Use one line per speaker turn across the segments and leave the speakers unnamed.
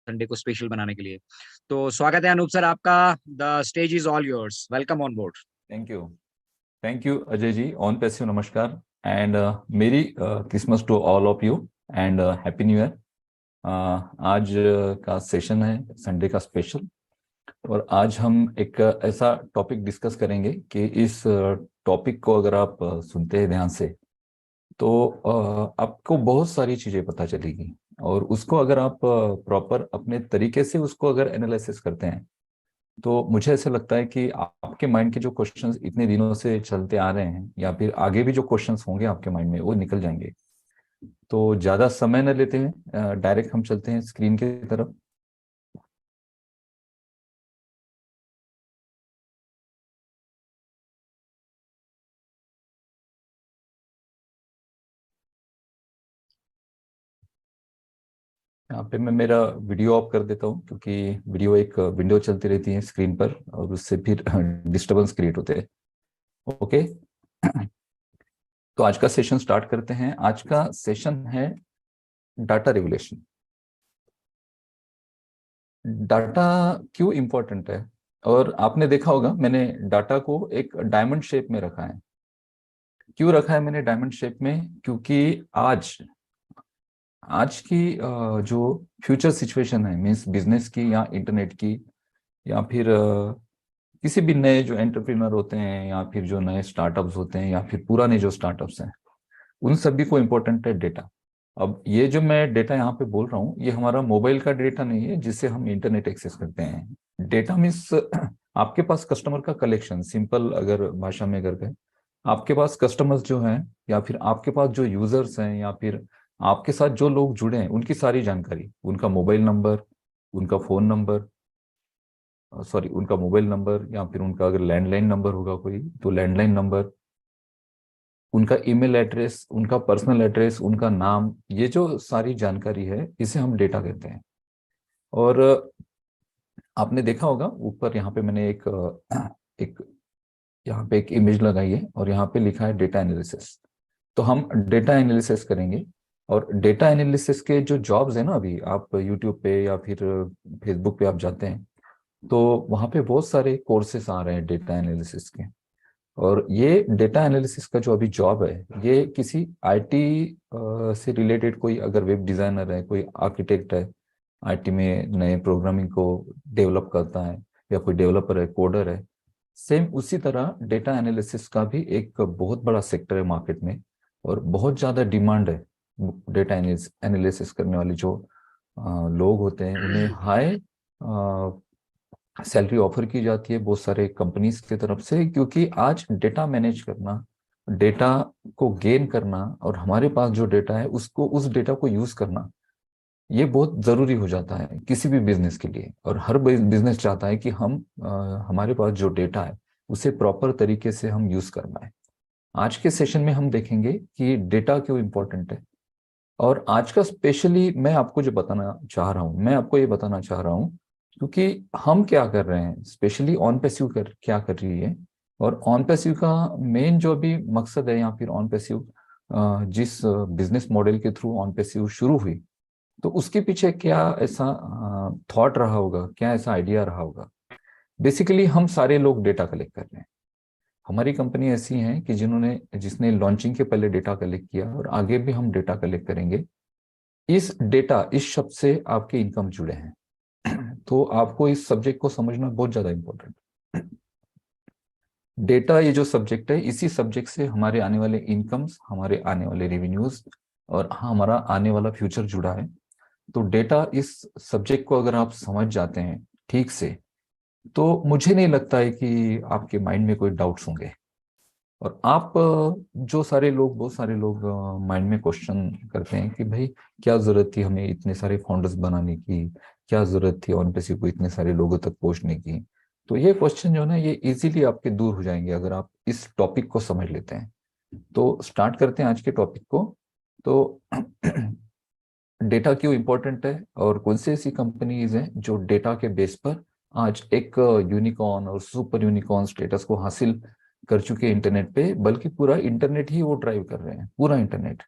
Sunday को special बनाने के लिए। तो स्वागत है अनूप सर आपका। The stage is all yours, welcome on board.
Thank you Ajay ji. ऑन पैसिव नमस्कार and merry Christmas to all of you and happy new year. आज का सेशन है संडे का स्पेशल, और आज हम एक ऐसा टॉपिक डिस्कस करेंगे कि इस टॉपिक को अगर आप सुनते हैं ध्यान से तो आपको बहुत सारी चीजें पता चलेगी, और उसको अगर आप प्रॉपर अपने तरीके से उसको अगर एनालिसिस करते हैं तो मुझे ऐसा लगता है कि आपके माइंड के जो क्वेश्चंस इतने दिनों से चलते आ रहे हैं या फिर आगे भी जो क्वेश्चंस होंगे आपके माइंड में वो निकल जाएंगे। तो ज्यादा समय न लेते हैं, डायरेक्ट हम चलते हैं स्क्रीन की तरफ। यहाँ पे मैं मेरा वीडियो ऑफ कर देता हूँ, क्योंकि वीडियो एक विंडो चलती रहती है स्क्रीन पर और उससे फिर डिस्टरबेंस क्रिएट होते हैं। ओके, तो आज का सेशन स्टार्ट करते हैं। आज का सेशन है डाटा रेगुलेशन। डाटा क्यों इम्पोर्टेंट है, और आपने देखा होगा मैंने डाटा को एक डायमंड शेप में रखा है। क्यों रखा है मैंने डायमंड शेप में? क्योंकि आज आज की जो फ्यूचर सिचुएशन है, मीन्स बिजनेस की या इंटरनेट की, या फिर किसी भी नए जो एंटरप्रेन्योर होते हैं या फिर जो नए स्टार्टअप्स होते हैं या फिर पुराने जो स्टार्टअप्स हैं, उन सभी को इम्पोर्टेंट है डेटा। अब ये जो मैं डेटा यहाँ पे बोल रहा हूँ ये हमारा मोबाइल का डेटा नहीं है जिससे हम इंटरनेट एक्सेस करते हैं। डेटा मीन्स आपके पास कस्टमर का कलेक्शन, सिंपल अगर भाषा में अगर कहें, आपके पास कस्टमर्स जो हैं या फिर आपके पास जो यूजर्स हैं या फिर आपके साथ जो लोग जुड़े हैं उनकी सारी जानकारी, उनका मोबाइल नंबर, उनका फोन नंबर, सॉरी उनका मोबाइल नंबर, या फिर उनका अगर लैंडलाइन नंबर होगा कोई तो लैंडलाइन नंबर, उनका ईमेल एड्रेस, उनका पर्सनल एड्रेस, उनका नाम, ये जो सारी जानकारी है इसे हम डेटा कहते हैं। और आपने देखा होगा ऊपर यहाँ पे मैंने एक यहाँ पे एक इमेज लगाई है और यहाँ पे लिखा है डेटा एनालिसिस। तो हम डेटा एनालिसिस करेंगे। और डेटा एनालिसिस के जो जॉब्स है ना, अभी आप यूट्यूब पे या फिर फेसबुक पे आप जाते हैं तो वहाँ पे बहुत सारे कोर्सेस आ रहे हैं डेटा एनालिसिस के। और ये डेटा एनालिसिस का जो अभी जॉब है ये किसी आईटी से रिलेटेड, कोई अगर वेब डिजाइनर है, कोई आर्किटेक्ट है, आईटी में नए प्रोग्रामिंग को डेवलप करता है, या कोई डेवलपर है, कोडर है, सेम उसी तरह डेटा एनालिसिस का भी एक बहुत बड़ा सेक्टर है मार्केट में। और बहुत ज़्यादा डिमांड है डेटा एनालिसिस करने वाले जो लोग होते हैं, उन्हें हाई सैलरी ऑफर की जाती है बहुत सारे कंपनीज की तरफ से, क्योंकि आज डेटा मैनेज करना, डेटा को गेन करना और हमारे पास जो डेटा है उसको, उस डेटा को यूज करना, ये बहुत जरूरी हो जाता है किसी भी बिजनेस के लिए। और हर बिजनेस चाहता है कि हम हमारे पास जो डेटा है उसे प्रॉपर तरीके से हम यूज कर पाए। आज के सेशन में हम देखेंगे कि डेटा क्यों इम्पोर्टेंट है। और आज का स्पेशली मैं आपको जो बताना चाह रहा हूँ, मैं आपको ये बताना चाह रहा हूँ क्योंकि हम क्या कर रहे हैं, स्पेशली ऑन पैसिव क्या कर रही है। और ऑन पैसिव का मेन जो अभी मकसद है, या फिर ऑन पैसिव जिस बिजनेस मॉडल के थ्रू ऑन पैसिव शुरू हुई, तो उसके पीछे क्या ऐसा थॉट रहा होगा, क्या ऐसा आइडिया रहा होगा। बेसिकली हम सारे लोग डेटा कलेक्ट कर रहे हैं। हमारी कंपनी ऐसी है कि जिसने लॉन्चिंग के पहले डेटा कलेक्ट किया, और आगे भी हम डेटा कलेक्ट करेंगे। इस डेटा, इस शब्द से आपके इनकम जुड़े हैं। तो आपको इस सब्जेक्ट को समझना बहुत ज्यादा इंपॉर्टेंट। डेटा ये जो सब्जेक्ट है, इसी सब्जेक्ट से हमारे आने वाले इनकम्स, हमारे आने वाले रेवेन्यूज और हमारा आने वाला फ्यूचर जुड़ा है। तो डेटा, इस सब्जेक्ट को अगर आप समझ जाते हैं ठीक से, तो मुझे नहीं लगता है कि आपके माइंड में कोई डाउट्स होंगे। और आप जो सारे लोग, बहुत सारे लोग माइंड में क्वेश्चन करते हैं कि भाई क्या जरूरत थी हमें इतने सारे फाउंडर्स बनाने की, क्या जरूरत थी ऑन पैसिव को इतने सारे लोगों तक पहुंचने की। तो ये क्वेश्चन जो है ना, ये इजीली आपके दूर हो जाएंगे अगर आप इस टॉपिक को समझ लेते हैं। तो स्टार्ट करते हैं आज के टॉपिक को। तो डेटा क्यों इंपॉर्टेंट है, और कौन सी ऐसी कंपनीज हैं जो डेटा के बेस पर आज एक यूनिकॉर्न और सुपर यूनिकॉर्न स्टेटस को हासिल कर चुके हैं इंटरनेट पे, बल्कि पूरा इंटरनेट ही वो ड्राइव कर रहे हैं, पूरा इंटरनेट।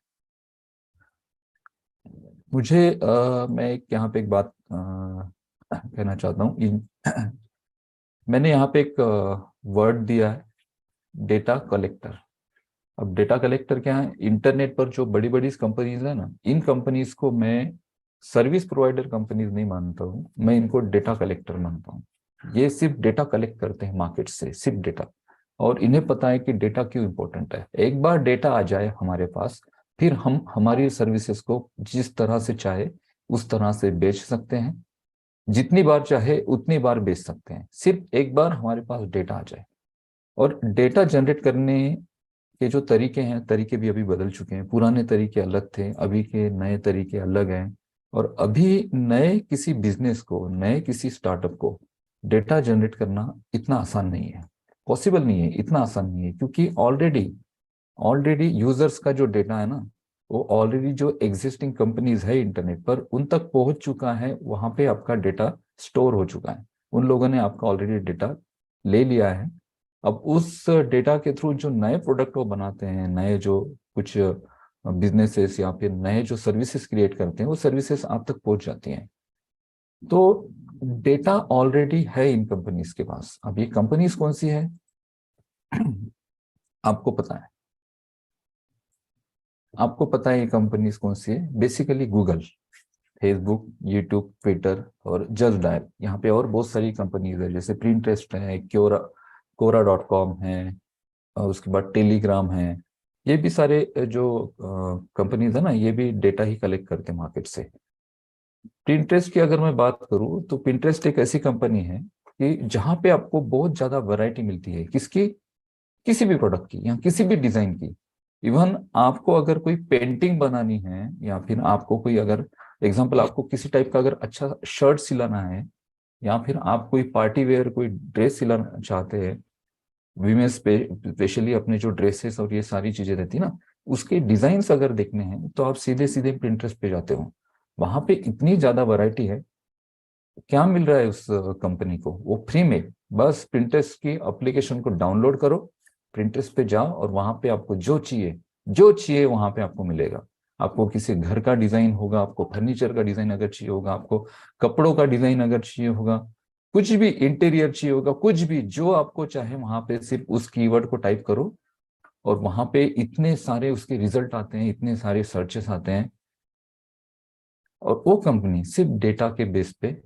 मैं एक यहाँ पे एक बात कहना चाहता हूँ मैंने यहाँ पे एक वर्ड दिया है, डेटा कलेक्टर। अब डेटा कलेक्टर क्या है? इंटरनेट पर जो बड़ी बड़ी कंपनीज है ना, इन कंपनीज को मैं सर्विस प्रोवाइडर कंपनीज नहीं मानता हूँ, मैं इनको डेटा कलेक्टर मानता हूँ। ये सिर्फ डेटा कलेक्ट करते हैं मार्केट से, सिर्फ डेटा। और इन्हें पता है कि डेटा क्यों इंपॉर्टेंट है। एक बार डेटा आ जाए हमारे पास, फिर हम हमारी सर्विसेज को जिस तरह से चाहे उस तरह से बेच सकते हैं, जितनी बार चाहे उतनी बार बेच सकते हैं, सिर्फ एक बार हमारे पास डेटा आ जाए। और डेटा जनरेट करने के जो तरीके हैं, तरीके भी अभी बदल चुके हैं। पुराने तरीके अलग थे, अभी के नए तरीके अलग हैं। और अभी नए किसी बिजनेस को, नए किसी स्टार्टअप को डेटा जनरेट करना इतना आसान नहीं है, पॉसिबल नहीं है, इतना आसान नहीं है। क्योंकि ऑलरेडी ऑलरेडी यूजर्स का जो डेटा है ना, वो ऑलरेडी जो एग्जिस्टिंग कंपनीज है इंटरनेट पर, उन तक पहुंच चुका है। वहां पे आपका डेटा स्टोर हो चुका है, उन लोगों ने आपका ऑलरेडी डेटा ले लिया है। अब उस डेटा के थ्रू जो नए प्रोडक्ट वो बनाते हैं, नए जो कुछ बिजनेसेस या फिर नए जो सर्विसेज क्रिएट करते हैं, वो सर्विसेज आप तक पहुंच जाती हैं। तो डेटा ऑलरेडी है इन कंपनीज के पास। अब ये कंपनीज कौन सी है आपको पता है? आपको पता है ये कंपनीज कौन सी है? Basically Google, Facebook, YouTube, Twitter और जस्ट डायल। यहाँ पे और बहुत सारी कंपनीज है, जैसे प्रिंटरेस्ट है, कोरा.com है, और उसके बाद टेलीग्राम है। ये भी सारे जो कंपनीज है ना, ये भी डेटा ही कलेक्ट करते हैं मार्केट से। पिंटरेस्ट की अगर मैं बात करूँ तो पिंटरेस्ट एक ऐसी कंपनी है कि जहाँ पे आपको बहुत ज्यादा वैरायटी मिलती है। किसकी? किसी भी प्रोडक्ट की या किसी भी डिजाइन की। इवन आपको अगर कोई पेंटिंग बनानी है, या फिर आपको कोई अगर एग्जांपल, आपको किसी टाइप का अगर अच्छा शर्ट सिलाना है, या फिर आप कोई पार्टी वेयर कोई ड्रेस सिलाना चाहते हैं, वीमेन स्पेशली अपने जो ड्रेसेस और ये सारी चीजें रहती है ना, उसके डिजाइन्स अगर देखने हैं तो आप सीधे सीधे पिंटरेस्ट पे जाते हो। वहां पे इतनी ज्यादा वैरायटी है। क्या मिल रहा है उस कंपनी को? वो फ्री में बस पिंटरेस्ट की एप्लीकेशन को डाउनलोड करो, पिंटरेस्ट पे जाओ, और वहां पे आपको जो चाहिए वहां पे आपको मिलेगा। आपको किसी घर का डिजाइन होगा, आपको फर्नीचर का डिजाइन अगर चाहिए होगा, आपको कपड़ों का डिजाइन अगर चाहिए होगा, कुछ भी इंटीरियर चाहिए होगा, कुछ भी जो आपको चाहे, वहां पे सिर्फ उस कीवर्ड को टाइप करो और वहां पे इतने सारे उसके रिजल्ट आते हैं, इतने सारे सर्चेस आते हैं। और वो कंपनी सिर्फ डेटा के बेस पे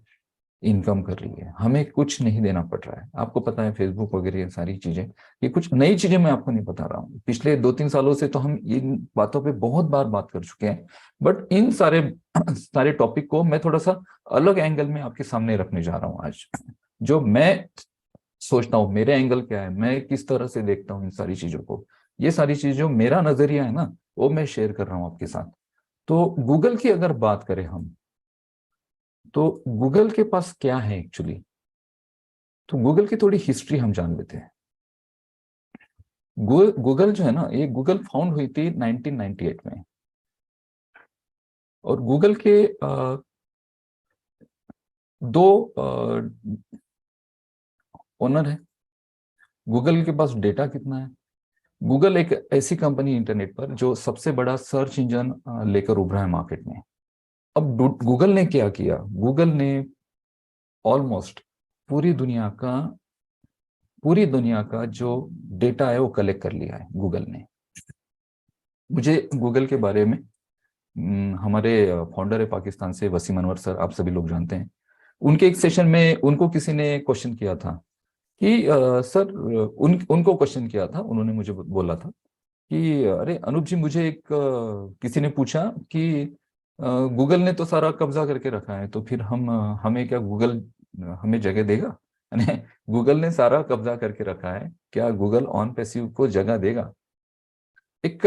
इनकम कर रही है, हमें कुछ नहीं देना पड़ रहा है। आपको पता है फेसबुक वगैरह ये सारी चीजें, ये कुछ नई चीजें मैं आपको नहीं बता रहा हूँ। पिछले 2-3 सालों से तो हम इन बातों पे बहुत बार बात कर चुके हैं। बट इन सारे सारे टॉपिक को मैं थोड़ा सा अलग एंगल में आपके सामने रखने जा रहा हूँ आज। जो मैं सोचता हूँ, मेरे एंगल क्या है, मैं किस तरह से देखता हूँ इन सारी चीजों को, ये सारी चीजें जो मेरा नजरिया है ना, वो मैं शेयर कर रहा हूँ आपके साथ। तो गूगल की अगर बात करें हम, तो गूगल के पास क्या है एक्चुअली? तो गूगल की थोड़ी हिस्ट्री हम जान लेते हैं। गूगल जो है ना, ये गूगल फाउंड हुई थी 1998 में। और गूगल के दो ओनर है। गूगल के पास डेटा कितना है? गूगल एक ऐसी कंपनी इंटरनेट पर जो सबसे बड़ा सर्च इंजन लेकर उभरा है मार्केट में। अब गूगल ने क्या किया? गूगल ने ऑलमोस्ट पूरी दुनिया का पूरी दुनिया का जो डेटा है वो कलेक्ट कर लिया है गूगल ने। मुझे गूगल के बारे में हमारे फाउंडर है पाकिस्तान से, वसीम अनवर सर, आप सभी लोग जानते हैं। उनके एक सेशन में उनको किसी ने क्वेश्चन किया था कि सर, उनको क्वेश्चन किया था, उन्होंने मुझे बोला था कि अरे अनूप जी, मुझे एक किसी ने पूछा कि गूगल ने तो सारा कब्जा करके रखा है, तो फिर हमें क्या गूगल हमें जगह देगा? यानी गूगल ने सारा कब्जा करके रखा है, क्या गूगल ऑन पैसिव को जगह देगा? एक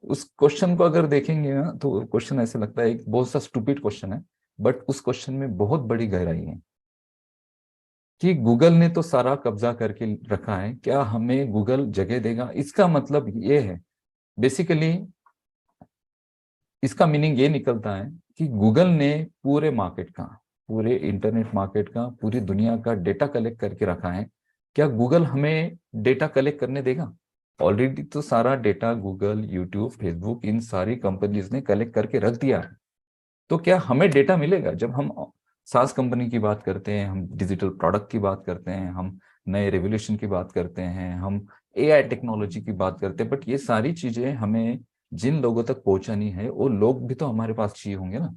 उस क्वेश्चन को अगर देखेंगे ना, तो क्वेश्चन ऐसे लगता है एक बहुत सा स्टूपिड क्वेश्चन है। बट उस क्वेश्चन में बहुत बड़ी गहराई है कि गूगल ने तो सारा कब्जा करके रखा है, क्या हमें गूगल जगह देगा? इसका मतलब ये है, बेसिकली इसका मीनिंग ये निकलता है कि गूगल ने पूरे मार्केट का, पूरे इंटरनेट मार्केट का, पूरी दुनिया का डेटा कलेक्ट करके रखा है। क्या गूगल हमें डेटा कलेक्ट करने देगा? ऑलरेडी तो सारा डेटा गूगल, यूट्यूब, फेसबुक, इन सारी कंपनीज ने कलेक्ट करके रख दिया है। तो क्या हमें डेटा मिलेगा? जब हम सास कंपनी की बात करते हैं, हम डिजिटल प्रोडक्ट की बात करते हैं, हम नए रेवोल्यूशन की बात करते हैं, हम एआई टेक्नोलॉजी की बात करते हैं, बट ये सारी चीजें हमें जिन लोगों तक पहुंचानी है वो लोग भी तो हमारे पास चाहिए होंगे ना।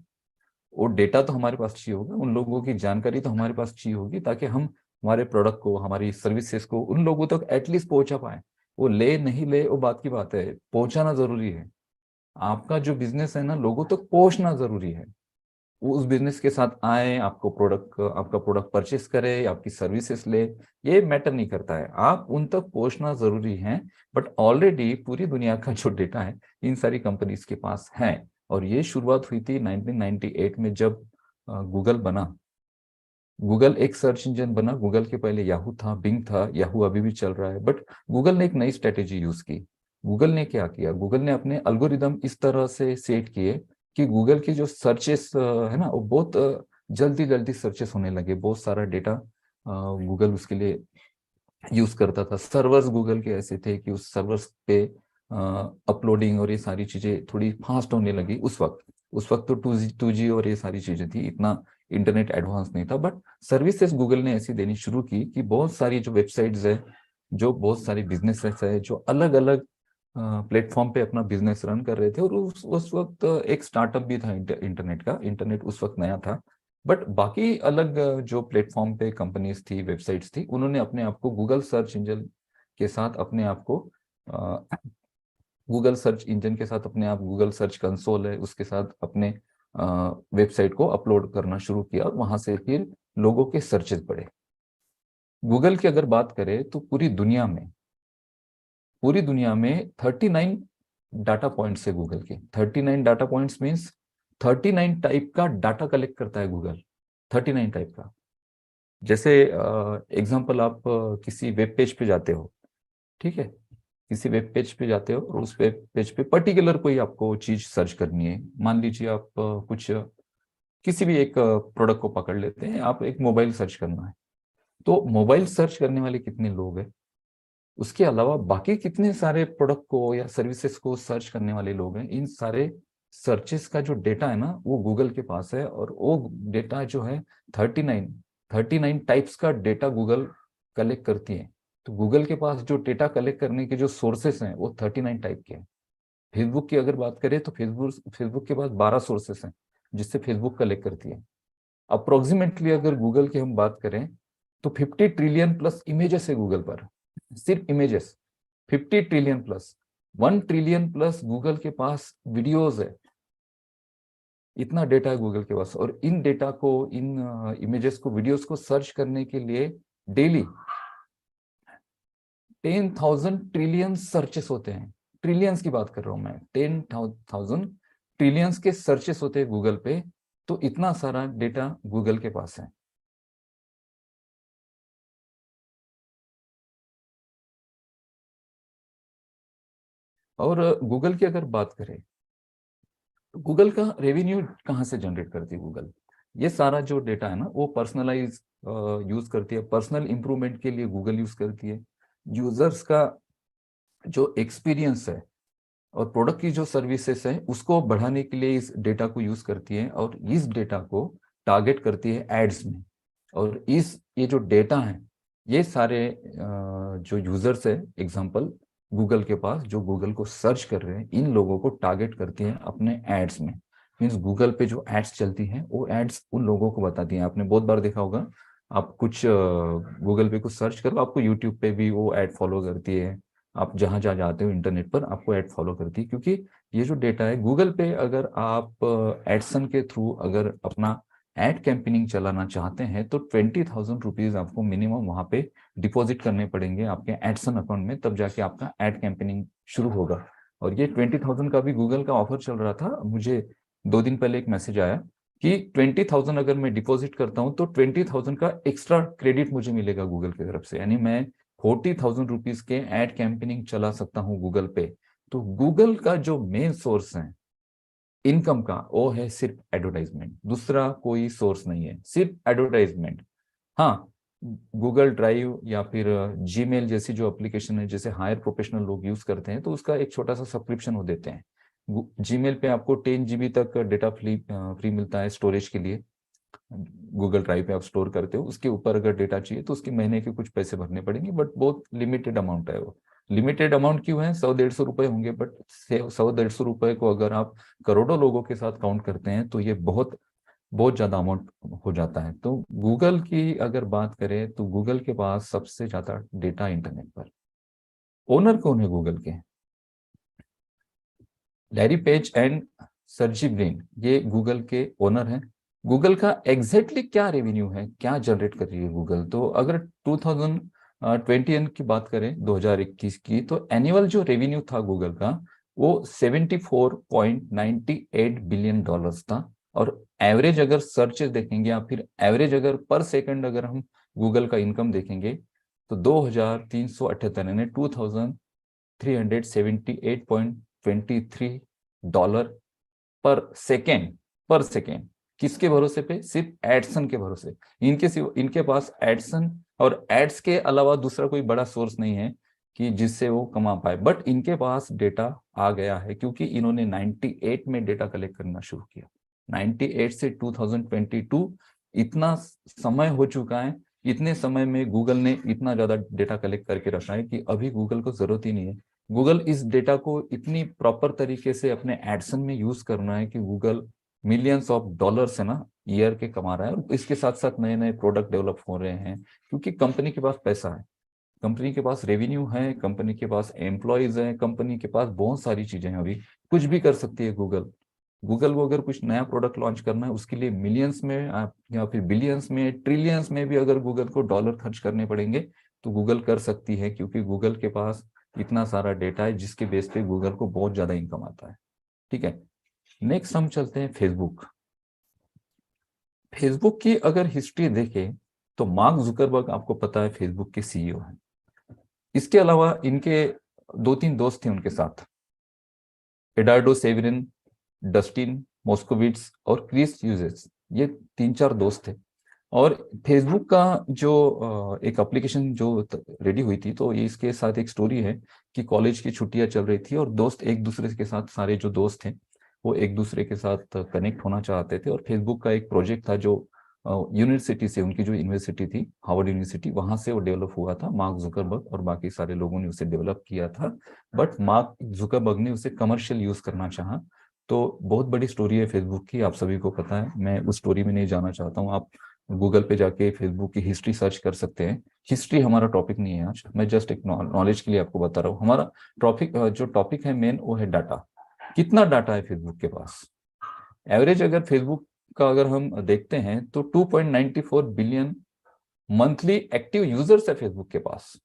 वो डेटा तो हमारे पास चाहिए होगा, उन लोगों की जानकारी तो हमारे पास चाहिए होगी, ताकि हम हमारे प्रोडक्ट को, हमारी सर्विसेज को उन लोगों तक एटलीस्ट पहुंचा पाए। वो ले नहीं ले वो बात की बात है, पहुंचाना जरूरी है। आपका जो बिजनेस है ना, लोगों तक पहुंचना जरूरी है। वो उस बिजनेस के साथ आए, आपका प्रोडक्ट परचेस करे, आपकी सर्विसेज ले, ये मैटर नहीं करता है, आप उन तक पहुंचना जरूरी है। बट ऑलरेडी पूरी दुनिया का जो डेटा है इन सारी कंपनीज के पास है। और ये शुरुआत हुई थी 1998 में, जब गूगल बना। गूगल एक सर्च इंजन बना, गूगल के पहले याहू था, बिंग था, याहू अभी भी चल रहा है, बट गूगल ने एक नई स्ट्रेटेजी यूज की। गूगल ने क्या किया, गूगल ने अपने अल्गोरिदम इस तरह से सेट किए कि गूगल की जो सर्चेस है ना, वो बहुत जल्दी जल्दी सर्चेस होने लगे। बहुत सारा डेटा गूगल उसके लिए यूज करता था। सर्वर्स गूगल के ऐसे थे कि उस सर्वर्स पे अपलोडिंग और ये सारी चीजें थोड़ी फास्ट होने लगी उस वक्त तो 2G और ये सारी चीजें थी, इतना इंटरनेट एडवांस नहीं था। बट सर्विसेज गूगल ने ऐसी देनी शुरू की कि बहुत सारी जो वेबसाइट्स है, जो बहुत सारी बिजनेसेस है, जो अलग अलग प्लेटफॉर्म पे अपना बिजनेस रन कर रहे थे। और उस वक्त एक स्टार्टअप भी था इंटरनेट का, इंटरनेट उस वक्त नया था। बट बाकी अलग जो प्लेटफॉर्म पे कंपनीज थी, वेबसाइट्स थी, उन्होंने अपने आप को गूगल सर्च इंजन के साथ अपने आप को गूगल सर्च इंजन के साथ अपने आप, गूगल सर्च कंसोल है उसके साथ अपने वेबसाइट को अपलोड करना शुरू किया, और वहां से फिर लोगों के सर्चेस बढ़े। गूगल की अगर बात करें तो पूरी दुनिया में 39 डाटा पॉइंट्स है गूगल के। 39 डाटा पॉइंट्स मीन्स 39 टाइप का डाटा कलेक्ट करता है गूगल। 39 टाइप का। जैसे एग्जांपल, आप किसी वेब पेज पे जाते हो, ठीक है, किसी वेब पेज पे जाते हो और उस वेब पेज पे पर्टिकुलर कोई आपको चीज सर्च करनी है। मान लीजिए आप किसी भी एक प्रोडक्ट को पकड़ लेते हैं, आप एक मोबाइल सर्च करना है। तो मोबाइल सर्च करने वाले कितने लोग हैं, उसके अलावा बाकी कितने सारे प्रोडक्ट को या सर्विसेज को सर्च करने वाले लोग हैं, इन सारे सर्चेस का जो डेटा है ना, वो गूगल के पास है। और वो डेटा जो है 39 टाइप्स का डेटा गूगल कलेक्ट करती है। तो गूगल के पास जो डेटा कलेक्ट करने के जो सोर्सेस हैं वो 39 टाइप के हैं। फेसबुक की अगर बात करें तो फेसबुक के पास 12 सोर्सेस हैं जिससे फेसबुक कलेक्ट करती है। अप्रोक्सीमेटली अगर गूगल की हम बात करें तो 50 ट्रिलियन प्लस इमेजेस है गूगल पर, सिर्फ images 50 trillion plus. 1 trillion plus Google के पास वीडियोस है। इतना डेटा है गूगल के पास। और इन डेटा को, इन इमेजेस को, वीडियोस को सर्च करने के लिए डेली 10,000 ट्रिलियन सर्चेस होते हैं। ट्रिलियंस की बात कर रहा हूं मैं, 10,000 ट्रिलियंस के सर्चेस होते हैं गूगल पे। तो इतना सारा डेटा गूगल के पास है। और गूगल की अगर बात करें तो गूगल का रेवेन्यू कहाँ से जनरेट करती है गूगल। ये सारा जो डेटा है ना, वो पर्सनलाइज यूज करती है, पर्सनल इंप्रूवमेंट के लिए गूगल यूज करती है। यूजर्स का जो एक्सपीरियंस है और प्रोडक्ट की जो सर्विसेज है उसको बढ़ाने के लिए इस डेटा को यूज करती है, और इस डेटा को टारगेट करती है एड्स में। और ये जो डेटा है, ये सारे जो यूजर्स है, एग्जांपल गूगल के पास जो गूगल को सर्च कर रहे हैं, इन लोगों को टारगेट करती है अपने एड्स में। मीन्स गूगल पे जो एड्स चलती हैं वो एड्स उन लोगों को बताती हैं। आपने बहुत बार देखा होगा, आप कुछ गूगल पे कुछ सर्च करो, आपको यूट्यूब पे भी वो एड फॉलो करती है। आप जहां जहां जाते हो इंटरनेट पर, आपको एड फॉलो करती है, क्योंकि ये जो डेटा है गूगल पे, अगर आप एडसन के थ्रू अगर अपना एड कैंपेनिंग चलाना चाहते हैं तो 20,000 रुपीज आपको मिनिमम वहां पे डिपॉजिट करने पड़ेंगे आपके एडसन अकाउंट में, तब जाके आपका एड कैंपेनिंग शुरू होगा। और ये 20,000 का भी गूगल का ऑफर चल रहा था। मुझे 2 दिन पहले एक मैसेज आया कि 20,000 अगर मैं डिपॉजिट करता हूँ तो 20,000 का एक्स्ट्रा क्रेडिट मुझे मिलेगा गूगल की तरफ से, यानी मैं 40,000 रुपीज के एड कैंपेनिंग चला सकता हूँ गूगल पे। तो गूगल का जो मेन सोर्स है इनकम का, वो है सिर्फ एडवर्टाइजमेंट, दूसरा कोई सोर्स नहीं है, सिर्फ एडवर्टाइजमेंट। हाँ, गूगल ड्राइव या फिर जीमेल जैसी जो एप्लीकेशन है, जैसे हायर प्रोफेशनल लोग यूज करते हैं, तो उसका एक छोटा सा सब्सक्रिप्शन वो देते हैं। जीमेल पे आपको 10 GB तक डेटा फ्री फ्री मिलता है स्टोरेज के लिए। गूगल ड्राइव पे आप स्टोर करते हो, उसके ऊपर अगर डेटा चाहिए तो उसके महीने के कुछ पैसे भरने पड़ेंगे, बट बहुत लिमिटेड अमाउंट है वो। लिमिटेड अमाउंट क्यों है? 100-150 रुपए होंगे, बट 100-150 रुपए को अगर आप करोड़ों लोगों के साथ काउंट करते हैं तो ये बहुत बहुत ज्यादा अमाउंट हो जाता है। तो गूगल की अगर बात करें तो गूगल के पास सबसे ज्यादा डेटा इंटरनेट पर। ओनर कौन है गूगल के? Larry page and Sergey Brin, ये गूगल के ओनर हैं। गूगल का एग्जैक्टली क्या रेवेन्यू है, क्या जनरेट कर रही है गूगल? तो अगर 2020 की बात करें, 2021 की, तो एनुअल जो रेवेन्यू था गूगल का वो 74.98 बिलियन डॉलर्स था। और एवरेज अगर सर्चेस देखेंगे या फिर एवरेज अगर पर सेकंड अगर हम गूगल का इनकम देखेंगे तो 2378 यानी 2378.23 डॉलर पर सेकेंड किसके भरोसे पे? सिर्फ एडसन के भरोसे। इनके पास एडसन और एड्स के अलावा दूसरा कोई बड़ा सोर्स नहीं है कि जिससे वो कमा पाए। बट इनके पास डेटा आ गया है क्योंकि इन्होंने 98 में डेटा कलेक्ट करना शुरू किया। 98 से 2022 इतना समय हो चुका है। इतने समय में गूगल ने इतना ज्यादा डेटा कलेक्ट करके रखा है कि अभी गूगल को जरूरत ही नहीं है। गूगल इस डेटा को इतनी प्रॉपर तरीके से अपने एडसन में यूज करना है कि गूगल मिलियंस ऑफ डॉलर्स है ना ईयर के कमा रहा है। और इसके साथ साथ नए नए प्रोडक्ट डेवलप हो रहे हैं क्योंकि कंपनी के पास पैसा है, कंपनी के पास रेवेन्यू है, कंपनी के पास एम्प्लॉयज हैं, कंपनी के पास बहुत सारी चीजें हैं। अभी कुछ भी कर सकती है गूगल। गूगल को अगर कुछ नया प्रोडक्ट लॉन्च करना है उसके लिए मिलियंस में या फिर बिलियंस में, ट्रिलियंस में भी अगर गूगल को डॉलर खर्च करने पड़ेंगे तो गूगल कर सकती है क्योंकि गूगल के पास इतना सारा डेटा है जिसके बेस पे गूगल को बहुत ज्यादा इनकम आता है। ठीक है, नेक्स्ट हम चलते हैं फेसबुक। फेसबुक की अगर हिस्ट्री देखें तो मार्क जुकरबर्ग आपको पता है फेसबुक के सीईओ हैं। इसके अलावा इनके 2-3 दोस्त थे उनके साथ, एडार्डो सेवेरिन, डस्टिन मोस्कोविट्स और क्रिस यूजेस। ये 3-4 दोस्त थे। और फेसबुक का जो एक एप्लीकेशन जो रेडी हुई थी, तो ये इसके साथ एक स्टोरी है कि कॉलेज की छुट्टियां चल रही थी और दोस्त एक दूसरे के साथ, सारे जो दोस्त थे वो एक दूसरे के साथ कनेक्ट होना चाहते थे। और फेसबुक का एक प्रोजेक्ट था जो यूनिवर्सिटी से, उनकी जो यूनिवर्सिटी थी हार्वर्ड यूनिवर्सिटी, वहां से वो डेवलप हुआ था। मार्क जुकरबर्ग और बाकी सारे लोगों ने उसे डेवलप किया था, बट मार्क जुकरबर्ग ने उसे कमर्शियल यूज करना चाहा। तो बहुत बड़ी स्टोरी है फेसबुक की, आप सभी को पता है, मैं उस स्टोरी में नहीं जाना चाहता हूँ। आप गूगल पे जाके फेसबुक की हिस्ट्री सर्च कर सकते हैं। हिस्ट्री हमारा टॉपिक नहीं है आज, मैं जस्ट एक नॉलेज के लिए आपको बता रहा हूँ। हमारा टॉपिक है मेन, वो है डाटा। कितना डाटा है फेसबुक के पास? एवरेज अगर फेसबुक का अगर हम देखते हैं तो 2.94 बिलियन मंथली एक्टिव यूजर्स है फेसबुक के पास।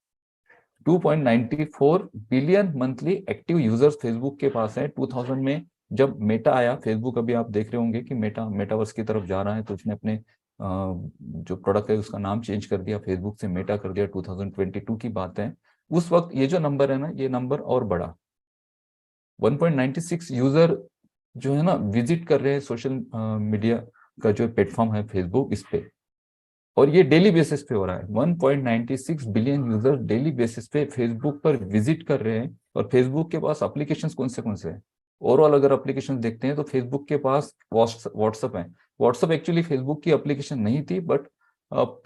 2.94 billion monthly active users Facebook के पास है। 2000 में जब मेटा आया फेसबुक, अभी आप देख रहे होंगे कि मेटावर्स की तरफ जा रहा है, तो उसने अपने जो प्रोडक्ट है उसका नाम चेंज कर दिया, फेसबुक से मेटा कर दिया। 2022 की बात है। उस वक्त ये जो नंबर है ना, ये नंबर और बढ़ा। 1.96 यूजर जो है ना विजिट कर रहे हैं सोशल मीडिया का जो प्लेटफॉर्म है फेसबुक, इस पे। और ये डेली बेसिस पे हो रहा है। 1.96 बिलियन यूजर डेली बेसिस पे फेसबुक पर विजिट कर रहे हैं। और फेसबुक के पास एप्लीकेशंस कौन से हैं? ओवरऑल अगर एप्लीकेशन देखते हैं तो फेसबुक के पास व्हाट्सएप है। व्हाट्सएप एक्चुअली फेसबुक की एप्लीकेशन नहीं थी, बट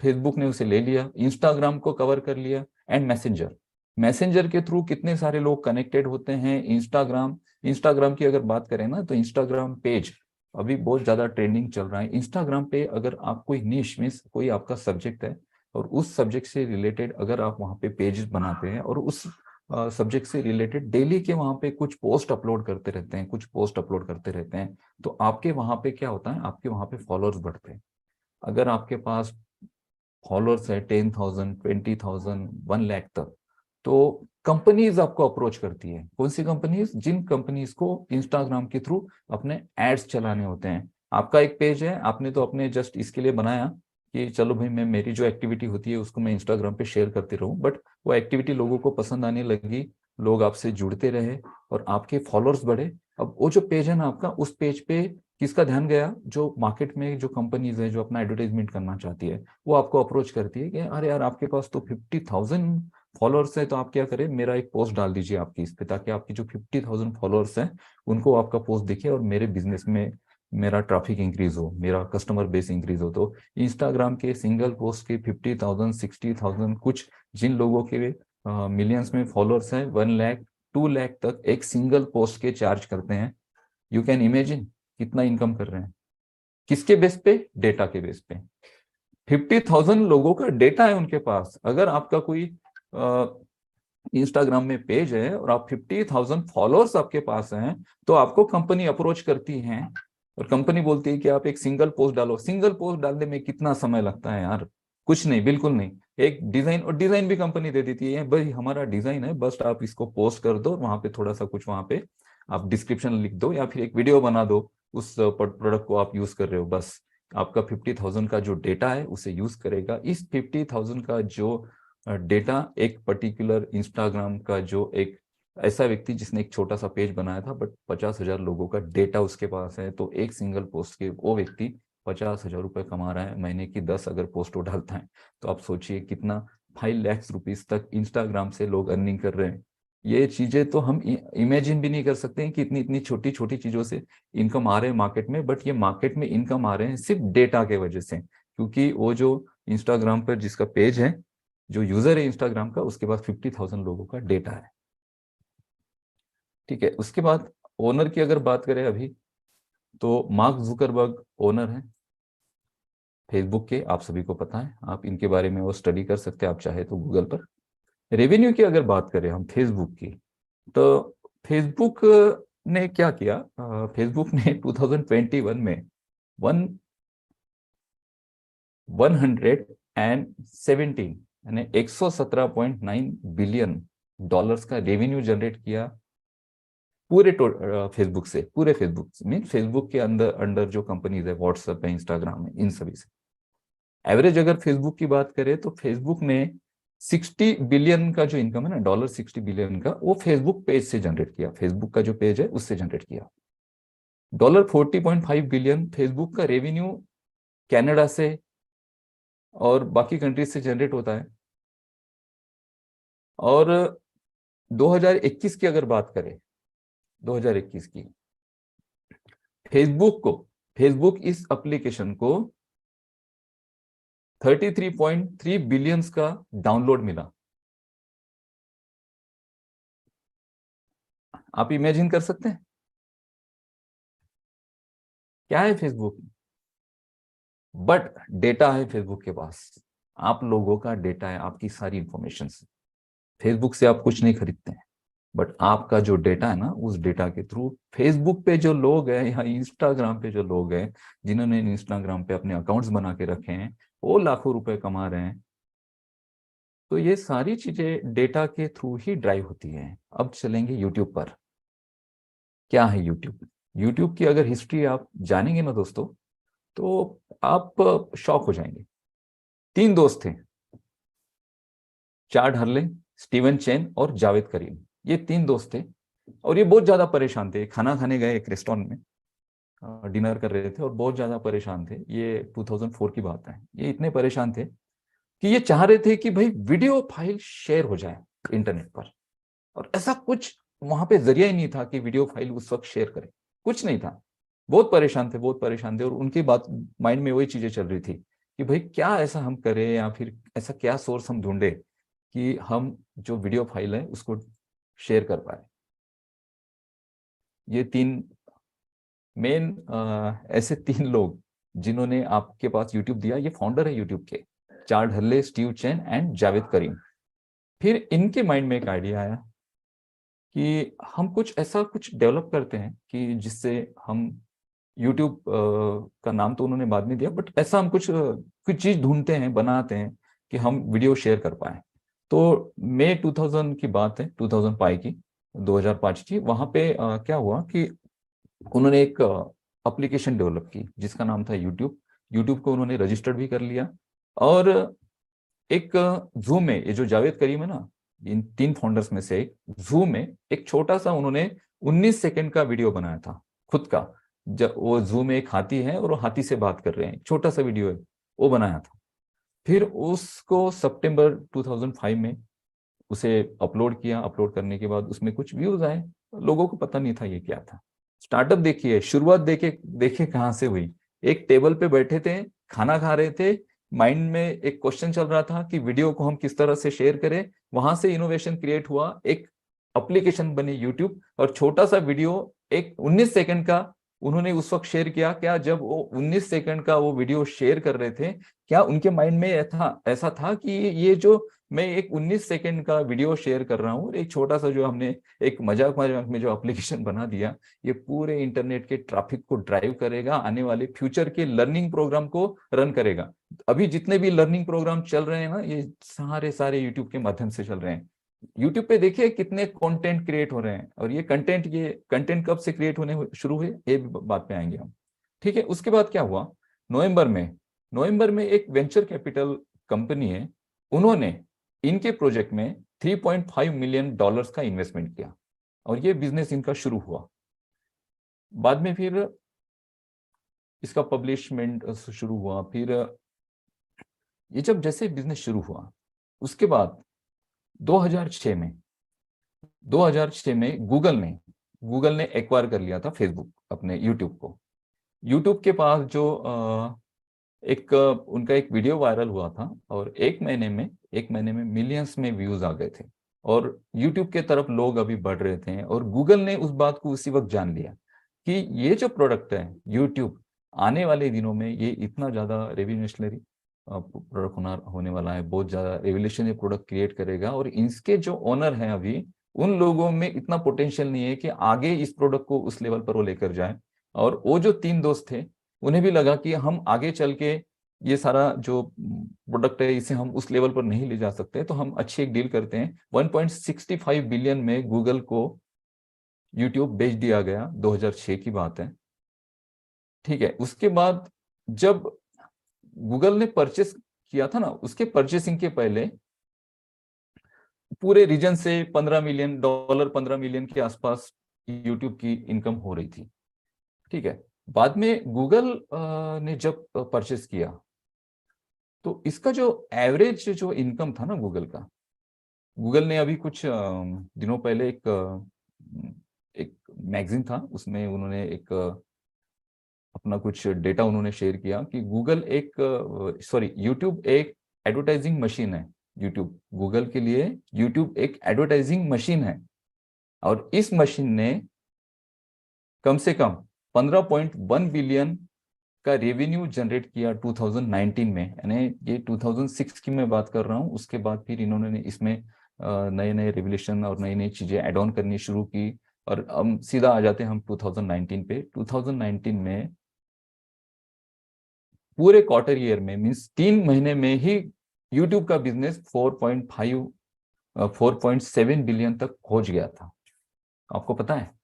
फेसबुक ने उसे ले लिया। इंस्टाग्राम को कवर कर लिया। एंड मैसेंजर, मैसेंजर के थ्रू कितने सारे लोग कनेक्टेड होते हैं। इंस्टाग्राम की अगर बात करें ना, तो इंस्टाग्राम पेज अभी बहुत ज्यादा ट्रेंडिंग चल रहा है। इंस्टाग्राम पे अगर आप कोई निश में कोई आपका सब्जेक्ट है और उस सब्जेक्ट से रिलेटेड अगर आप वहाँ पे पेजेस बनाते हैं और उस सब्जेक्ट से रिलेटेड डेली के वहाँ पे कुछ पोस्ट अपलोड करते रहते हैं, तो आपके वहाँ पे क्या होता है, आपके वहाँ पे फॉलोअर्स बढ़ते हैं। अगर आपके पास फॉलोअर्स है 10,000, 20,000, 1 लाख तक, तो कंपनीज आपको अप्रोच करती है। कौन सी कंपनीज? जिन कंपनीज को इंस्टाग्राम के थ्रू अपने एड्स चलाने होते हैं। आपका एक पेज है, आपने तो अपने जस्ट इसके लिए बनाया कि चलो भाई मैं मेरी जो एक्टिविटी होती है उसको मैं इंस्टाग्राम पे शेयर करते रहूं, बट वो एक्टिविटी लोगों को पसंद आने लगी, लोग आपसे जुड़ते रहे और आपके फॉलोअर्स बढ़े। अब वो जो पेज है ना आपका, उस पेज पे किसका ध्यान गया? जो मार्केट में जो कंपनीज है जो अपना एडवर्टाइजमेंट करना चाहती है, वो आपको अप्रोच करती है कि अरे यार आपके पास तो 50,000 फॉलोअर्स है, तो आप क्या करें, मेरा एक पोस्ट डाल दीजिए आपकी इस पे, ताकि आपकी जो 50,000 फॉलोअर्स हैं उनको आपका पोस्ट दिखे और मेरे बिजनेस में मेरा ट्रैफिक इंक्रीज हो, मेरा कस्टमर बेस इंक्रीज हो, तो इंस्टाग्राम के सिंगल पोस्ट के 50,000 60,000, कुछ जिन लोगों के मिलियंस में फॉलोअर्स हैं 1 लाख 2 लाख तक एक सिंगल पोस्ट के चार्ज करते हैं। यू कैन इमेजिन कितना इनकम कर रहे हैं। किसके बेस पे? डेटा के बेस पे। 50,000 लोगों का डेटा है उनके पास। अगर आपका कोई इंस्टाग्राम में पेज है और आप 50,000 फॉलोअर्स आपके पास हैं, तो आपको कंपनी अप्रोच करती है और कंपनी बोलती है कि आप एक सिंगल पोस्ट डालो। सिंगल पोस्ट डालने में कितना समय लगता है यार? कुछ नहीं, बिल्कुल नहीं। एक डिजाइन, और डिजाइन भी कंपनी दे देती है, भाई हमारा डिजाइन है, बस आप इसको पोस्ट कर दो, वहां पे थोड़ा सा कुछ वहां पे आप डिस्क्रिप्शन लिख दो या फिर एक वीडियो बना दो, उस प्रोडक्ट को आप यूज कर रहे हो, बस आपका 50,000 का जो डेटा है उसे यूज करेगा। इस 50,000 का जो डेटा एक पर्टिकुलर इंस्टाग्राम का जो एक ऐसा व्यक्ति जिसने एक छोटा सा पेज बनाया था बट 50,000 लोगों का डेटा उसके पास है, तो एक सिंगल पोस्ट के वो व्यक्ति 50,000 रुपए कमा रहा है। महीने की 10 अगर पोस्ट वो डालता है तो आप सोचिए कितना 5 लाख रुपीज तक इंस्टाग्राम से लोग अर्निंग कर रहे हैं। ये चीजें तो हम इमेजिन भी नहीं कर सकते हैं कि इतनी इतनी छोटी छोटी चीजों से इनकम आ रहे हैं मार्केट में। बट ये मार्केट में इनकम आ रहे हैं सिर्फ डेटा के वजह से, क्योंकि वो जो इंस्टाग्राम पर जिसका पेज है, जो यूजर है इंस्टाग्राम का, उसके पास 50,000 लोगों का डेटा है। ठीक है, उसके बाद ओनर की अगर बात करें अभी, तो मार्क जुकरबर्ग ओनर है फेसबुक के, आप सभी को पता है। आप इनके बारे में वो स्टडी कर सकते हैं आप चाहे तो गूगल पर। रेवेन्यू की अगर बात करें हम फेसबुक की, तो फेसबुक ने क्या किया? फेसबुक ने 2021 में 117 यानी 117.9 बिलियन डॉलर्स का रेवेन्यू जनरेट किया पूरे फेसबुक से। पूरे फेसबुक मीन फेसबुक के अंदर अंडर जो कंपनीज है, व्हाट्सएप है, इंस्टाग्राम है, इन सभी से। एवरेज अगर फेसबुक की बात करें तो फेसबुक ने 60 बिलियन का जो इनकम है ना, डॉलर 60 बिलियन का, वो फेसबुक पेज से जनरेट किया। फेसबुक का जो पेज है उससे जनरेट किया। डॉलर 40.5 बिलियन फेसबुक का रेवेन्यू कनाडा से और बाकी कंट्रीज से जनरेट होता है। और 2021 की अगर बात करें, 2021 की, फेसबुक इस एप्लीकेशन को 33.3 बिलियंस का डाउनलोड मिला। आप इमेजिन कर सकते हैं क्या है फेसबुक? बट डेटा है फेसबुक के पास, आप लोगों का डेटा है, आपकी सारी इंफॉर्मेशन। फेसबुक से आप कुछ नहीं खरीदते हैं, बट आपका जो डेटा है ना, उस डेटा के थ्रू फेसबुक पे जो लोग हैं या इंस्टाग्राम पे जो लोग हैं, जिन्होंने इंस्टाग्राम पे अपने अकाउंट्स बना के रखे हैं, वो लाखों रुपए कमा रहे हैं। तो ये सारी चीजें डेटा के थ्रू ही ड्राइव होती हैं। अब चलेंगे यूट्यूब पर। क्या है यूट्यूब? यूट्यूब की अगर हिस्ट्री आप जानेंगे ना दोस्तों, तो आप शॉक हो जाएंगे। 3 दोस्त थे, चार्ड हर्ले, स्टीवन चेन और जावेद करीम। ये 3 दोस्त थे और ये बहुत ज्यादा परेशान थे। खाना खाने गए एक रेस्टोरेंट में, डिनर कर रहे थे और बहुत ज्यादा परेशान थे। ये 2004 की बात है। ये इतने परेशान थे कि ये चाह रहे थे कि भाई वीडियो फाइल शेयर हो जाए इंटरनेट पर, और ऐसा कुछ वहां पे जरिया ही नहीं था कि वीडियो फाइल उस वक्त शेयर करें। कुछ नहीं था। बहुत परेशान थे, बहुत परेशान थे। और उनकी बात माइंड में वही चीजें चल रही थी कि भाई क्या ऐसा हम करें, या फिर ऐसा क्या सोर्स हम ढूंढे कि हम जो वीडियो फाइल है उसको शेयर कर पाए। ये 3 मेन ऐसे 3 लोग जिन्होंने आपके पास यूट्यूब दिया, ये फाउंडर है यूट्यूब के, Chad Hurley, Steve Chen and Jawed Karim. फिर इनके माइंड में एक आइडिया आया कि हम कुछ ऐसा कुछ डेवलप करते हैं कि जिससे हम यूट्यूब का नाम तो उन्होंने बाद में दिया, बट ऐसा हम कुछ चीज ढूंढते हैं, बनाते हैं कि हम वीडियो शेयर कर पाए। तो मई 2000 की बात है, 2005 की, 2005 की। वहां पे क्या हुआ कि उन्होंने एक एप्लीकेशन डेवलप की जिसका नाम था यूट्यूब। यूट्यूब को उन्होंने रजिस्टर्ड भी कर लिया। और एक जूम में, ये जो जावेद करीम है ना, इन 3 फाउंडर्स में से एक, जूम में एक छोटा सा उन्होंने 19 सेकंड का वीडियो बनाया था खुद का। जब वो जूम में एक हाथी है और वो हाथी से बात कर रहे हैं, छोटा सा वीडियो है, वो बनाया था। फिर उसको सितंबर 2005 में उसे अपलोड किया। अपलोड करने के बाद उसमें कुछ व्यूज आए, लोगों को पता नहीं था ये क्या था। स्टार्टअप देखिए, शुरुआत देखे कहाँ से हुई। एक टेबल पे बैठे थे, खाना खा रहे थे, माइंड में एक क्वेश्चन चल रहा था कि वीडियो को हम किस तरह से शेयर करें। वहां से इनोवेशन क्रिएट हुआ, एक एप्लीकेशन बनी यूट्यूब, और छोटा सा वीडियो एक 19 सेकंड का उन्होंने उस वक्त शेयर किया। क्या जब वो 19 सेकंड का वो वीडियो शेयर कर रहे थे, क्या उनके माइंड में ऐसा था कि ये जो मैं एक 19 सेकंड का वीडियो शेयर कर रहा हूँ, एक छोटा सा जो हमने एक मजाक मजाक में जो एप्लीकेशन बना दिया, ये पूरे इंटरनेट के ट्रैफिक को ड्राइव करेगा, आने वाले फ्यूचर के लर्निंग प्रोग्राम को रन करेगा। अभी जितने भी लर्निंग प्रोग्राम चल रहे हैं ना, ये सारे सारे यूट्यूब के माध्यम से चल रहे हैं। यूट्यूब पे देखिए कितने कंटेंट क्रिएट हो रहे हैं, और ये कंटेंट कब से क्रिएट होने शुरू हुए, ये भी बात पे आएंगे हम। ठीक है, उसके बाद क्या हुआ, नवंबर में एक वेंचर कैपिटल कंपनी है, उन्होंने इनके प्रोजेक्ट में $3.5 मिलियन का इन्वेस्टमेंट किया, और ये बिजनेस इनका शुरू हुआ। बाद में फिर इसका पब्लिशमेंट शुरू हुआ। फिर ये जब जैसे बिजनेस शुरू हुआ, उसके बाद 2006 में गूगल ने एक्वायर कर लिया था फेसबुक, अपने यूट्यूब को। यूट्यूब के पास जो उनका एक वीडियो वायरल हुआ था, और एक महीने में मिलियंस में व्यूज आ गए थे, और यूट्यूब के तरफ लोग अभी बढ़ रहे थे। और गूगल ने उस बात को उसी वक्त जान लिया कि ये जो प्रोडक्ट है यूट्यूब, आने वाले दिनों में ये इतना ज्यादा रेवोल्यूशनरी प्रोडक्ट होने वाला है, बहुत ज्यादा रेवोल्यूशनरी प्रोडक्ट क्रिएट करेगा, और इसके जो ओनर हैं अभी, उन लोगों में इतना पोटेंशियल नहीं है कि आगे इस प्रोडक्ट को उस लेवल पर वो लेकर जाए। और वो जो 3 दोस्त थे, उन्हें भी लगा कि हम आगे चल के ये सारा जो प्रोडक्ट है, इसे हम उस लेवल पर नहीं ले जा सकते, तो हम अच्छी एक डील करते हैं। 1.65 बिलियन में गूगल को यूट्यूब बेच दिया गया, 2006 की बात है। ठीक है, उसके बाद जब गूगल ने परचेस किया था ना, उसके परचेसिंग के पहले पूरे रीजन से $15 मिलियन के आसपास यूट्यूब की इनकम हो रही थी। ठीक है, बाद में गूगल ने जब परचेस किया, तो इसका जो एवरेज जो इनकम था ना गूगल ने अभी कुछ दिनों पहले एक मैगजीन था, उसमें उन्होंने एक अपना कुछ डेटा उन्होंने शेयर किया कि यूट्यूब एक एडवर्टाइजिंग मशीन है। गूगल के लिए यूट्यूब एक एडवर्टाइजिंग मशीन है, और इस मशीन ने कम से कम 15.1 बिलियन का रेवेन्यू जनरेट किया 2019 में। यानी ये 2006 की मैं बात कर रहा हूँ। उसके बाद फिर इन्होंने इसमें नए नए रेवोल्यूशन और नई नई चीजें ऐड ऑन करनी शुरू की, और हम सीधा आ जाते हैं हम 2019 पे। 2019 में पूरे क्वार्टर ईयर में, मीन्स 3 महीने में ही यूट्यूब का बिजनेस 4.7 बिलियन तक पहुंच गया था। आपको पता है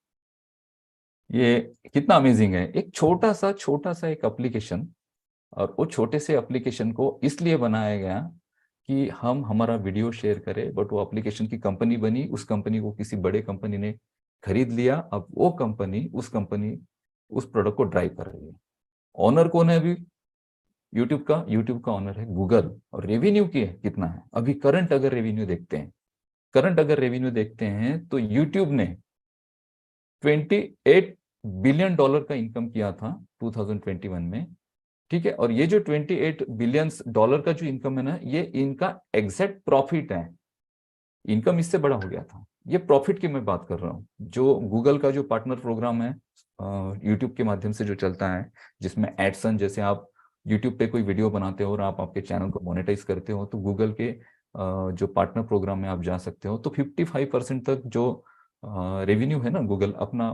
ये कितना अमेजिंग है। एक छोटा सा एक एप्लीकेशन, और वो छोटे से एप्लीकेशन को इसलिए बनाया गया कि हम हमारा वीडियो शेयर करें, बट वो एप्लीकेशन की कंपनी बनी, उस कंपनी को किसी बड़े कंपनी ने खरीद लिया। अब वो कंपनी उस प्रोडक्ट को ड्राइव कर रही है। ऑनर कौन है अभी यूट्यूब का ऑनर है गूगल। और रेवेन्यू कितना है अभी, करंट अगर रेवेन्यू देखते हैं तो यूट्यूब ने $28 बिलियन का इनकम किया था 2021 में। ठीक है, और ये जो $28 बिलियन का जो इनकम है ना, ये इनका एग्जैक्ट प्रॉफिट है। इनकम इससे बड़ा हो गया था। ये प्रॉफिट की मैं बात कर रहा हूँ। जो गूगल का जो पार्टनर प्रोग्राम है यूट्यूब के माध्यम से जो चलता है, जिसमें एडसन, जैसे आप यूट्यूब पे कोई वीडियो बनाते हो और आप आपके चैनल को मोनेटाइज करते हो, तो गूगल के जो पार्टनर प्रोग्राम में आप जा सकते हो। तो 55% तक जो रेवेन्यू है ना, गूगल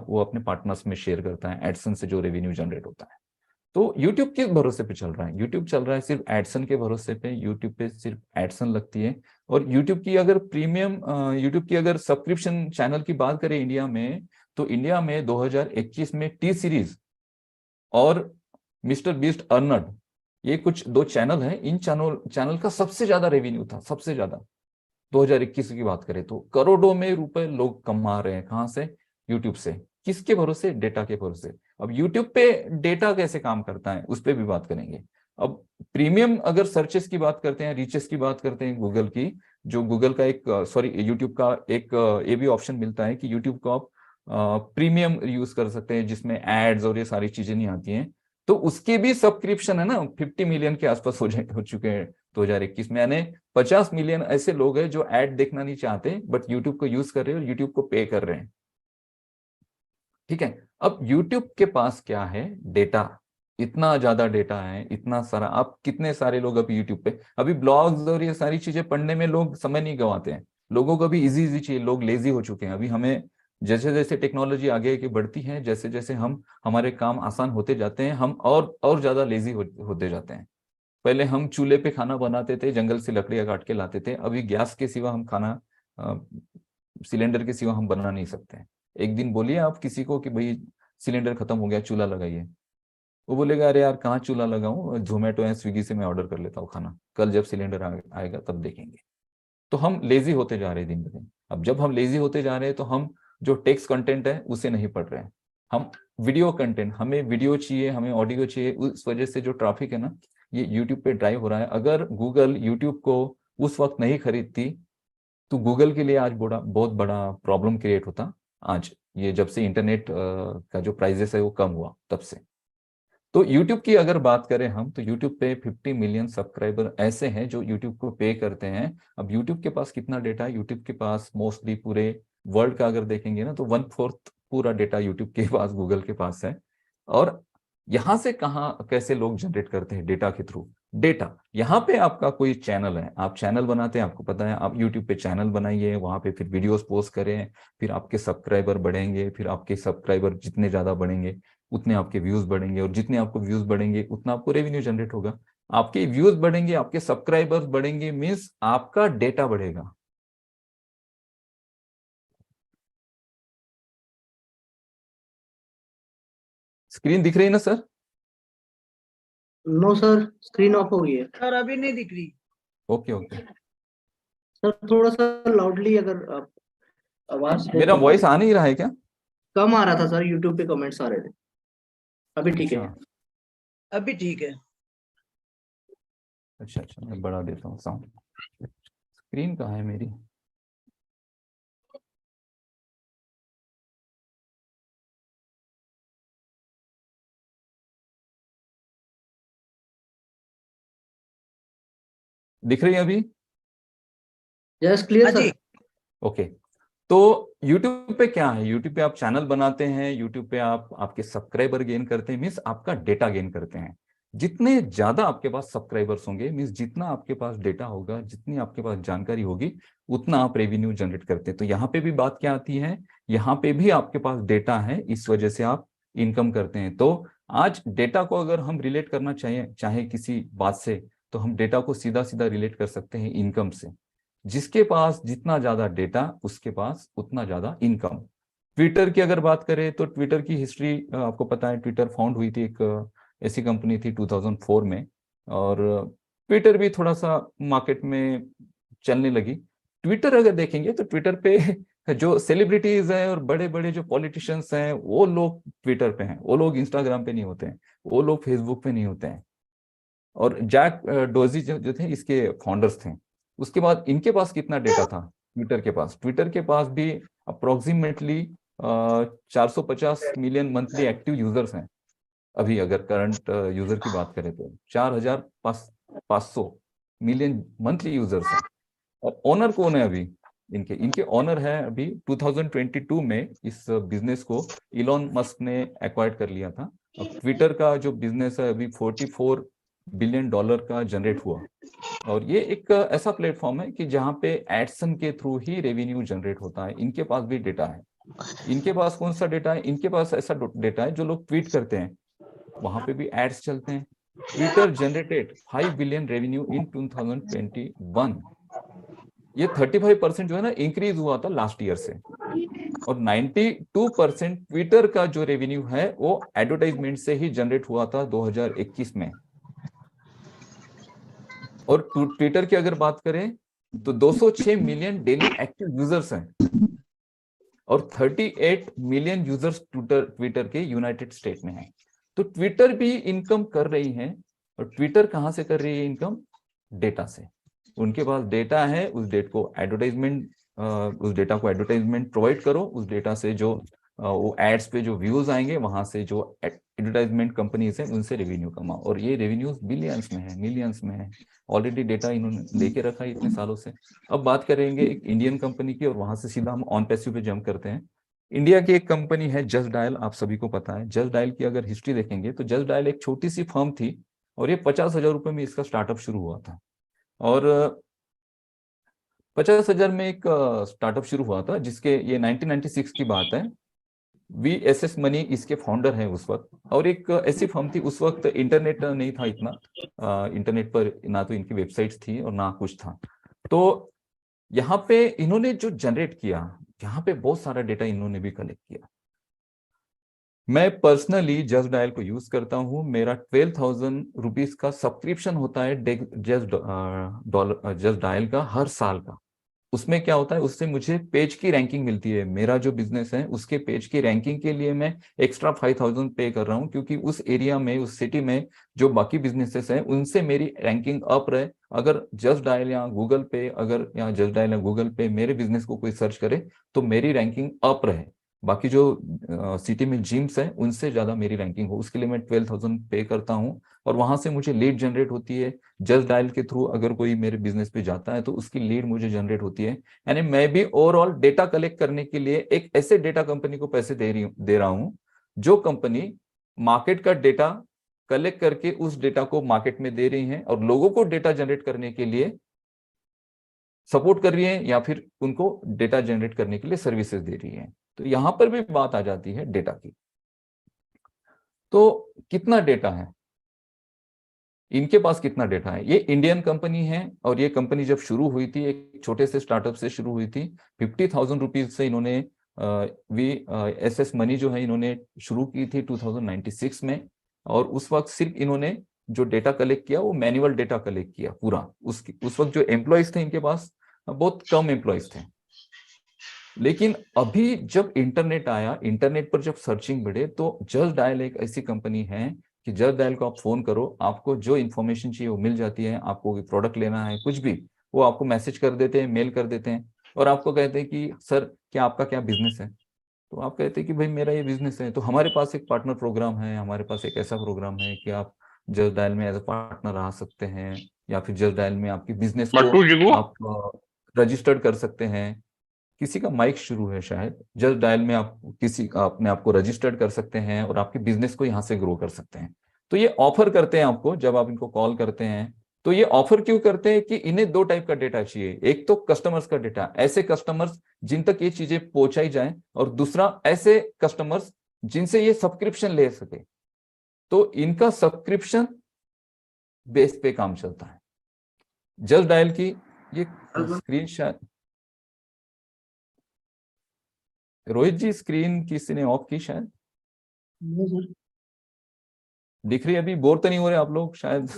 वो अपने पार्टनर्स में शेयर करता है, एडसन से जो रेवेन्यू जनरेट होता है। तो यूट्यूब किस भरोसे पे चल रहा है? यूट्यूब चल रहा है सिर्फ एडसन के भरोसे पे। यूट्यूब पे सिर्फ एडसन लगती है। और यूट्यूब की अगर सब्सक्रिप्शन चैनल की बात करें इंडिया में, तो इंडिया में 2021 में टी सीरीज और मिस्टर बीस्ट अर्नड, ये कुछ 2 चैनल हैं। इन चैनल का सबसे ज्यादा रेवेन्यू था, सबसे ज्यादा। 2021 की बात करें तो करोड़ों में रुपए लोग कमा रहे हैं। कहां से? यूट्यूब से। किसके भरोसे? डेटा के भरोसे। अब यूट्यूब पे डेटा कैसे काम करता है, उस पर भी बात करेंगे। अब प्रीमियम अगर सर्चेस की बात करते हैं, रीचेस की बात करते हैं गूगल की, जो गूगल का यूट्यूब का एक ये भी ऑप्शन मिलता है कि यूट्यूब को आप प्रीमियम यूज कर सकते हैं जिसमें एड्स और ये सारी चीजें नहीं आती हैं, तो उसके भी सब्सक्रिप्शन है ना 50 मिलियन के आसपास हो चुके हैं 2021 में। यानी 50 मिलियन ऐसे लोग हैं जो ऐड देखना नहीं चाहते बट यूट्यूब को यूज कर रहे हैं और यूट्यूब को पे कर रहे हैं। ठीक है, अब यूट्यूब के पास क्या है, डेटा, इतना ज्यादा डेटा है, इतना सारा। आप कितने सारे लोग अभी यूट्यूब पे, अभी ब्लॉग्स और ये सारी चीजें पढ़ने में लोग समय नहीं गंवाते हैं, लोगों को भी इजी इजी चाहिए, लोग लेजी हो चुके हैं। अभी हमें जैसे जैसे टेक्नोलॉजी आगे की बढ़ती है, जैसे जैसे हम हमारे काम आसान होते जाते हैं, हम और ज्यादा लेजी होते जाते हैं। पहले हम चूल्हे पे खाना बनाते थे, जंगल से लकड़ियां काट के लाते थे, अभी गैस के सिवा हम खाना, सिलेंडर के सिवा हम बना नहीं सकते हैं। एक दिन बोलिए आप किसी को कि भाई सिलेंडर खत्म हो गया, चूल्हा लगाइए, वो बोलेगा अरे यार कहाँ चूल्हा लगाऊं, जोमेटो या स्विगी से मैं ऑर्डर कर लेता हूँ खाना, कल जब सिलेंडर आएगा तब देखेंगे। तो हम लेजी होते जा रहे हैं दिन ब दिन। अब जब हम लेजी होते जा रहे हैं तो हम जो टेक्स्ट कंटेंट है उसे नहीं पढ़ रहे हैं, हम वीडियो कंटेंट, हमें वीडियो चाहिए, हमें ऑडियो चाहिए। उस वजह से जो ट्रैफिक है ना, ये यूट्यूब पे ड्राइव हो रहा है। अगर गूगल यूट्यूब को उस वक्त नहीं खरीदती तो गूगल के लिए आज बहुत बड़ा प्रॉब्लम क्रिएट होता। आज ये जब से इंटरनेट का जो प्राइजेस है वो कम हुआ तब से। तो YouTube की अगर बात करें हम, तो YouTube पे 50 मिलियन सब्सक्राइबर ऐसे हैं जो YouTube को पे करते हैं। अब YouTube के पास कितना डेटा है, YouTube के पास मोस्टली पूरे वर्ल्ड का अगर देखेंगे ना तो 1/4 पूरा डेटा YouTube के पास, गूगल के पास है। और यहाँ से कहाँ कैसे लोग जनरेट करते हैं, डेटा के थ्रू। डेटा, यहाँ पे आपका कोई चैनल है, आप चैनल बनाते हैं, आपको पता है, आप यूट्यूब पे चैनल बनाइए, वहां पे फिर वीडियोस पोस्ट करें, फिर आपके सब्सक्राइबर बढ़ेंगे, फिर आपके सब्सक्राइबर जितने ज्यादा बढ़ेंगे उतने आपके व्यूज बढ़ेंगे, और जितने आपको व्यूज बढ़ेंगे उतना आपको रेवेन्यू जनरेट होगा। आपके व्यूज बढ़ेंगे, आपके सब्सक्राइबर्स बढ़ेंगे, मीन्स आपका डेटा बढ़ेगा। स्क्रीन दिख रही है ना sir?
No sir, screen off हो गई है
सर अभी नहीं दिख रही।
Okay okay.
सर। थोड़ा सा लाउडली अगर आप आवाज
मेरा वॉइस आ नहीं रहा है क्या?
कम आ रहा था सर, यूट्यूब पे कमेंट्स आ रहे थे। अभी ठीक है।
अच्छा
अभी ठीक है।
अच्छा अच्छा, मैं बढ़ा देता हूँ साउंड। स्क्रीन कहाँ है मेरी? दिख रही है अभी?
जस्ट क्लियर
हाँ जी।
सर।
ओके। तो YouTube पे क्या है, YouTube पे आप चैनल बनाते हैं, YouTube पे आप आपके सब्सक्राइबर गेन करते हैं, मीन्स आपका डेटा गेन करते हैं। जितने ज्यादा आपके पास सब्सक्राइबर्स होंगे, मीन्स जितना आपके पास डेटा होगा, जितनी आपके पास जानकारी होगी, उतना आप रेवेन्यू जनरेट करते हैं। तो यहाँ पे भी बात क्या आती है, यहाँ पे भी आपके पास डेटा है, इस वजह से आप इनकम करते हैं। तो आज डेटा को अगर हम रिलेट करना चाहे किसी बात से, तो हम डेटा को सीधा सीधा रिलेट कर सकते हैं इनकम से। जिसके पास जितना ज्यादा डेटा, उसके पास उतना ज्यादा इनकम। ट्विटर की अगर बात करें तो ट्विटर की हिस्ट्री आपको पता है, ट्विटर फाउंड हुई थी, एक ऐसी कंपनी थी 2004 में, और ट्विटर भी थोड़ा सा मार्केट में चलने लगी। ट्विटर अगर देखेंगे तो ट्विटर पे जो सेलिब्रिटीज हैं और बड़े बड़े जो पॉलिटिशियंस हैं, वो लोग ट्विटर पे हैं, वो लोग इंस्टाग्राम पे नहीं होते हैं, वो लोग फेसबुक पे नहीं होते हैं। और जैक डोजी जो थे इसके फाउंडर्स थे। उसके बाद इनके पास कितना डेटा था ट्विटर के पास भी approximately 450 million monthly active users हैं। अभी अगर करंट यूजर की बात करें तो 4,500 मिलियन मंथली यूजर्स हैं। और ओनर कौन है अभी? इनके इनके ओनर है अभी 2022 में इस बिजनेस को इलॉन मस्क ने एक्वायर्ड कर लिया था। अब ट्विटर का जो बिजनेस है अभी $44 बिलियन का जनरेट हुआ। और ये एक ऐसा प्लेटफॉर्म है कि जहाँ पे एडसन के थ्रू ही रेवेन्यू जनरेट होता है। इनके पास भी डेटा है। इनके पास कौन सा डेटा है? इनके पास ऐसा डेटा है जो लोग ट्वीट करते हैं, वहां पे भी एड्स चलते हैं। Twitter generated 5 billion revenue in 2021। ये 35% जो है ना इंक्रीज हुआ था लास्ट ईयर से। और 92% ट्विटर का जो रेवेन्यू है वो एडवर्टाइजमेंट से ही जनरेट हुआ था 2021 में। और ट्विटर की अगर बात करें तो 206 मिलियन डेली एक्टिव यूजर्स हैं, और 38 मिलियन यूजर्स ट्विटर के यूनाइटेड स्टेट में हैं। तो ट्विटर भी इनकम कर रही है। और ट्विटर कहां से कर रही है इनकम? डेटा से। उनके पास डेटा है, उस डेटा को एडवर्टाइजमेंट प्रोवाइड करो, उस डेटा से जो वो एड्स पे जो व्यूज आएंगे वहां से जो एडवर्टाइजमेंट कंपनीज है उनसे रेवेन्यू कमाओ, और ये रेवेन्यूज बिलियंस में है, मिलियंस में है। ऑलरेडी डेटा इन्होंने लेके रखा है इतने सालों से। अब बात करेंगे एक इंडियन कंपनी की, और वहां से सीधा हम ऑन पैसिव पे जंप करते हैं। इंडिया की एक कंपनी है जस्ट डायल, आप सभी को पता है। जस्ट डायल की अगर हिस्ट्री देखेंगे तो जस्ट डायल एक छोटी सी फर्म थी, और ये 50,000 रुपए में इसका स्टार्टअप शुरू हुआ था। और 50,000 में एक स्टार्टअप शुरू हुआ था, जिसके ये 1996 की बात है। VSS मनी इसके फाउंडर हैं उस वक्त। और एक ऐसी फर्म थी, उस वक्त इंटरनेट नहीं था इतना, इंटरनेट पर ना तो इनकी वेबसाइट्स थी और ना कुछ था। तो यहाँ पे इन्होंने जो जनरेट किया, यहाँ पे बहुत सारा डेटा इन्होंने भी कलेक्ट किया। मैं पर्सनली जस्ट डायल को यूज करता हूँ। मेरा 12,000 रुपीज का सब्सक्रिप्शन होता है जस्ट डायल का हर साल का। उसमें क्या होता है, उससे मुझे पेज की रैंकिंग मिलती है। मेरा जो बिजनेस है उसके पेज की रैंकिंग के लिए मैं एक्स्ट्रा 5,000 पे कर रहा हूँ, क्योंकि उस एरिया में, उस सिटी में जो बाकी बिजनेसेस हैं उनसे मेरी रैंकिंग अप रहे। अगर जस्ट डायल या गूगल पे, अगर या जस्ट डायल या गूगल पे मेरे बिजनेस को कोई सर्च करे तो मेरी रैंकिंग अप रहे। बाकी जो सिटी में जिम्स है उनसे ज्यादा मेरी रैंकिंग हो, उसके लिए मैं 12,000 पे करता हूँ। और वहां से मुझे लीड जनरेट होती है। जस्ट डायल के थ्रू अगर कोई मेरे बिजनेस पे जाता है तो उसकी लीड मुझे जनरेट होती है। यानी मैं भी ओवरऑल डेटा कलेक्ट करने के लिए एक ऐसे डेटा कंपनी को पैसे दे रहा हूं, जो कंपनी मार्केट का डेटा कलेक्ट करके उस डेटा को मार्केट में दे रही है, और लोगों को डेटा जनरेट करने के लिए सपोर्ट कर रही है, या फिर उनको डेटा जनरेट करने के लिए सर्विसेज दे रही है। तो यहां पर भी बात आ जाती है डेटा की। तो कितना डेटा है इनके पास, कितना डेटा है? ये इंडियन कंपनी है, और ये कंपनी जब शुरू हुई थी एक छोटे से स्टार्टअप से शुरू हुई थी। 50,000 रुपीज से इन्होंने VSS मनी जो है इन्होंने शुरू की थी 2096 में। और उस वक्त सिर्फ इन्होंने जो डेटा कलेक्ट किया वो मैनुअल डेटा कलेक्ट किया पूरा। उस वक्त जो एम्प्लॉयज थे इनके पास बहुत कम एम्प्लॉयज थे। लेकिन अभी जब इंटरनेट आया, इंटरनेट पर जब सर्चिंग बढ़े, तो जस्ट डायल एक ऐसी कंपनी है कि जस्ट डायल को आप फोन करो, आपको जो इन्फॉर्मेशन चाहिए वो मिल जाती है। आपको प्रोडक्ट लेना है कुछ भी, वो आपको मैसेज कर देते हैं, मेल कर देते हैं, और आपको कहते हैं कि सर क्या आपका क्या बिजनेस है। तो आप कहते हैं कि भाई मेरा ये बिजनेस है, तो हमारे पास एक पार्टनर प्रोग्राम है, हमारे पास एक ऐसा प्रोग्राम है कि आप जस्ट डायल में एज अ पार्टनर आ सकते हैं, या फिर जस्ट डायल में आपकी बिजनेस को आप रजिस्टर्ड कर सकते हैं। किसी का माइक शुरू है शायद। जस्ट डायल में आप किसी अपने आप को रजिस्टर्ड कर सकते हैं और आपके बिजनेस को यहाँ से ग्रो कर सकते हैं। तो ये ऑफर करते हैं आपको जब आप इनको कॉल करते हैं। तो ये ऑफर क्यों करते हैं कि इन्हें दो टाइप का डेटा चाहिए। एक तो कस्टमर्स का डेटा, ऐसे कस्टमर्स जिन तक ये चीजें पहुंचाई जाए, और दूसरा ऐसे कस्टमर्स जिनसे ये सब्सक्रिप्शन ले सके। तो इनका सब्सक्रिप्शन बेस पे काम चलता है। जस्ट डायल की ये स्क्रीन शायद रोहित जी, स्क्रीन किसी ने ऑफ की शायद, दिख रही है अभी? बोर तो नहीं हो रहे आप लोग शायद?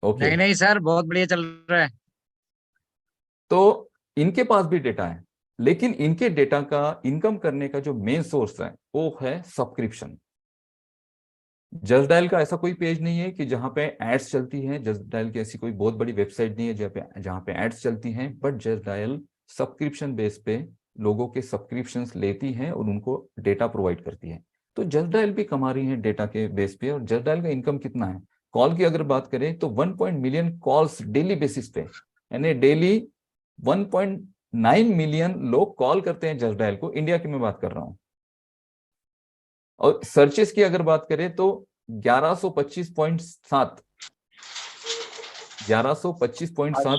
ओके।
नहीं नहीं सर, बहुत बढ़िया चल रहा है।
तो इनके पास भी डेटा है, लेकिन इनके डेटा का इनकम करने का जो मेन सोर्स है वो है सब्सक्रिप्शन। जस्ट डायल का ऐसा कोई पेज नहीं है कि जहां पे एड्स चलती हैं। जस्ट डायल की ऐसी कोई बहुत बड़ी वेबसाइट नहीं है जहां पे एड्स चलती हैं। But just dial subscription base पे लोगों के सब्सक्रिप्शंस लेती है और उनको डेटा प्रोवाइड करती है। तो जस्ट डायल भी कमा रही है डेटा के बेस पे। और जस्ट डायल का इनकम कितना है, कॉल की अगर बात करें तो 1 मिलियन कॉल्स डेली बेसिस पे, यानी डेली 1.9 मिलियन लोग कॉल करते हैं जस्ट डायल को। इंडिया की मैं बात कर रहा हूं। और सर्चेस की अगर बात करें तो 1125.7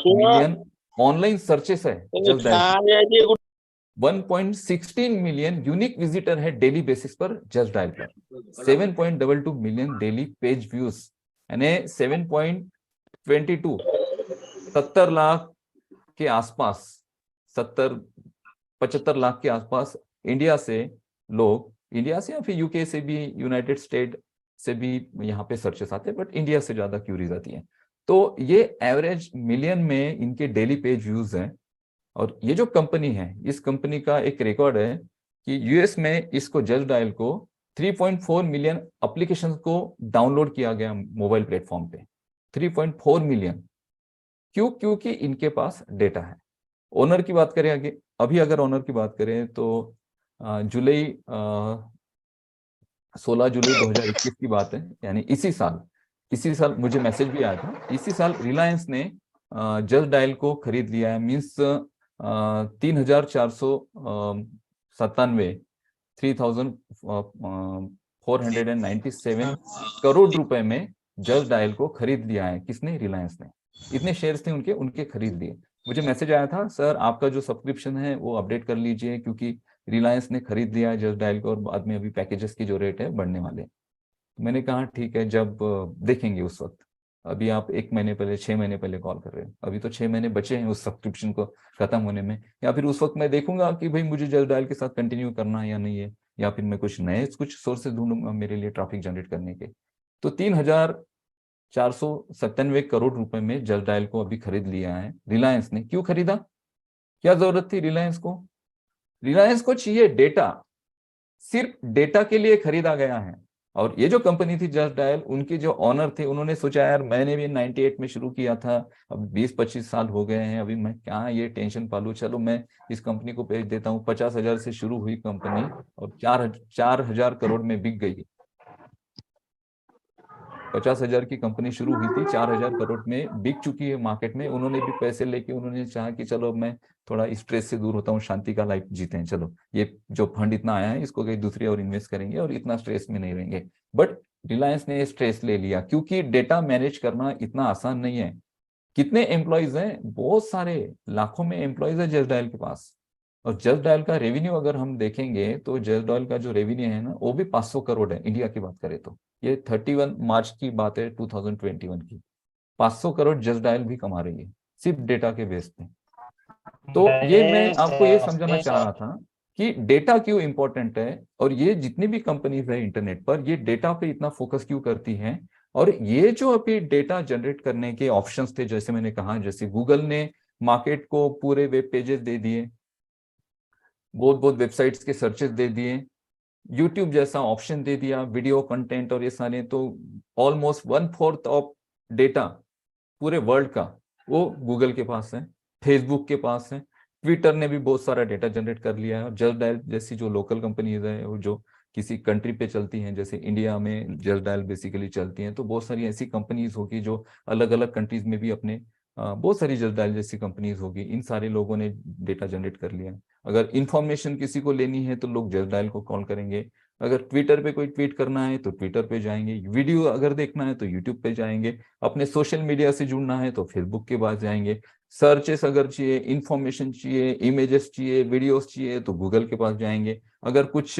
मिलियन ऑनलाइन सर्चेस है just dial. 1.16 million unique visitor है डेली बेसिस पर जस्ट डायल पर। 7.22 मिलियन डेली पेज व्यूज, यानी 7.22 70 लाख के आसपास, 75 लाख के आसपास इंडिया से लोग, इंडिया से या फिर यूके से भी, यूनाइटेड स्टेट से भी यहाँ पे सर्चेस आते हैं, बट इंडिया से ज्यादा क्यूरीज आती हैं। तो ये एवरेज मिलियन में इनके डेली पेज व्यूज हैं। और ये जो कंपनी है, इस कंपनी का एक रिकॉर्ड है कि यूएस में इसको जस्ट डायल को 3.4 मिलियन एप्लीकेशन को डाउनलोड किया गया मोबाइल प्लेटफॉर्म पे। 3.4 मिलियन। क्यों? क्योंकि इनके पास डेटा है। ओनर की बात करें आगे, अभी अगर ओनर की बात करें तो जुलाई 16 जुलाई 2021 की बात है, यानी इसी साल मुझे मैसेज भी आया था। इसी साल रिलायंस ने जस्ट डायल को खरीद लिया है। मीन्स 3,497 3,497 करोड़ रुपए में जस्ट डायल को खरीद लिया है। किसने? रिलायंस ने। इतने शेयर्स थे उनके खरीद लिए। मुझे मैसेज आया था, सर आपका जो सब्सक्रिप्शन है वो अपडेट कर लीजिए, क्योंकि रिलायंस ने खरीद लिया है जस्ट डायल को और बाद में अभी पैकेजेस की जो रेट है बढ़ने वाले। मैंने कहा ठीक है, जब देखेंगे उस वक्त। अभी आप 1 महीने पहले, 6 महीने पहले कॉल कर रहे हैं, अभी तो 6 महीने बचे हैं उस सब्सक्रिप्शन को खत्म होने में। या फिर उस वक्त मैं देखूंगा कि भाई मुझे जस्ट डायल के साथ कंटिन्यू करना है या नहीं है, या फिर मैं कुछ नए सोर्सेज ढूंढूंगा मेरे लिए ट्रैफिक जनरेट करने के। तो 3,497 करोड़ रुपए में जस्ट डायल को अभी खरीद लिया है रिलायंस ने। क्यों खरीदा? क्या जरूरत थी रिलायंस को? रिलायंस को चाहिए डेटा, सिर्फ डेटा के लिए खरीदा गया है। और ये जो कंपनी थी जस्ट डायल, उनके जो ऑनर थे, उन्होंने सोचा यार मैंने भी 98 में शुरू किया था, अब 20-25 साल हो गए हैं, अभी मैं क्या ये टेंशन पालू, चलो मैं इस कंपनी को बेच देता हूँ। 50,000 से शुरू हुई कंपनी और 4,000 करोड़ में बिक गई। 50,000 की कंपनी शुरू हुई थी, 4,000 करोड़ में बिक चुकी है मार्केट में। उन्होंने भी पैसे लेके उन्होंने चाहा कि चलो मैं थोड़ा स्ट्रेस से दूर होता हूँ, शांति का लाइफ जीते हैं, चलो ये जो फंड इतना आया है इसको कहीं दूसरी और इन्वेस्ट करेंगे और इतना स्ट्रेस में नहीं रहेंगे। बट रिलायंस ने स्ट्रेस ले लिया, क्योंकि डेटा मैनेज करना इतना आसान नहीं है। कितने एम्प्लॉयज हैं? बहुत सारे, लाखों में एम्प्लॉयज है जस्ट डायल के पास। और जस्ट डायल का रेवेन्यू अगर हम देखेंगे तो जस्ट डायल का जो रेवेन्यू है ना, वो भी 500 करोड़ है इंडिया की बात करें तो। ये 31 मार्च की बात है 2021 की। 500 करोड़ जस्ट डायल भी कमा रही है सिर्फ डेटा के बेस पे। तो ये मैं आपको ये समझाना चाह रहा था कि डेटा क्यों इंपॉर्टेंट है, और ये जितनी भी कंपनीज है इंटरनेट पर, ये डेटा पे इतना फोकस क्यों करती हैं। और ये जो अभी डेटा जनरेट करने के ऑप्शंस थे, जैसे मैंने कहा, जैसे गूगल ने मार्केट को पूरे वेब पेजेस दे दिए, बहुत बहुत वेबसाइट्स के सर्चेस दे दिए, यूट्यूब जैसा ऑप्शन दे दिया, वीडियो कंटेंट और ये सारे, तो ऑलमोस्ट 1/4 ऑफ डेटा पूरे वर्ल्ड का वो गूगल के पास है, फेसबुक के पास है, ट्विटर ने भी बहुत सारा डेटा जनरेट कर लिया है। और जस्ट डायल जैसी जो लोकल कंपनीज है, वो जो किसी कंट्री पे चलती हैं, जैसे इंडिया में जस्ट डायल बेसिकली चलती हैं, तो बहुत सारी ऐसी कंपनीज होगी जो अलग अलग कंट्रीज में भी अपने बहुत सारी जस्ट डायल जैसी कंपनीज होगी। इन सारे लोगों ने डेटा जनरेट कर लिया है। अगर इंफॉर्मेशन किसी को लेनी है तो लोग जस्ट डायल को कॉल करेंगे। अगर ट्विटर पे कोई ट्वीट करना है तो ट्विटर पे जाएंगे, वीडियो अगर देखना है तो यूट्यूब पे जाएंगे, अपने सोशल मीडिया से जुड़ना है तो फेसबुक के पास जाएंगे, सर्चेस अगर चाहिए, इंफॉर्मेशन चाहिए, इमेजेस चाहिए, वीडियोस चाहिए तो गूगल के पास जाएंगे। अगर कुछ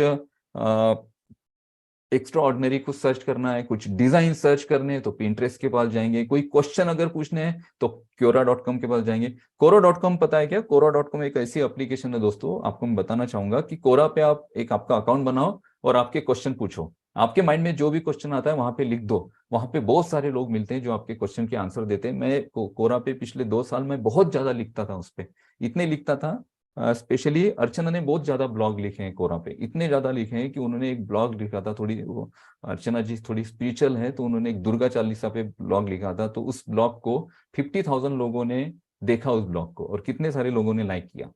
एक्स्ट्रा ऑर्डिनरी कुछ सर्च करना है, कुछ डिजाइन सर्च करने हैं तो पिंटरेस्ट के पास जाएंगे, कोई क्वेश्चन अगर पूछने हैं तो Quora.com के पास जाएंगे। Quora.com पता है क्या? Quora.com एक ऐसी एप्लीकेशन है दोस्तों, आपको मैं बताना चाहूंगा कि Quora पे आप एक आपका अकाउंट बनाओ और आपके क्वेश्चन पूछो। आपके माइंड में जो भी क्वेश्चन आता है वहां पे लिख दो। वहां पे बहुत सारे लोग मिलते हैं जो आपके क्वेश्चन के आंसर देते हैं। मैं Quora पे पिछले 2 साल में बहुत ज्यादा लिखता था, उस पर इतने लिखता था। स्पेशली अर्चना ने बहुत ज्यादा ब्लॉग लिखे हैं कोरा पे, इतने ज्यादा लिखे हैं कि उन्होंने एक ब्लॉग लिखा था, थोड़ी वो अर्चना जी थोड़ी स्पिरिचुअल है, तो उन्होंने एक दुर्गा चालीसा पे ब्लॉग लिखा था। तो उस ब्लॉग को 50,000 लोगों ने देखा उस ब्लॉग को, और कितने सारे लोगों ने लाइक किया।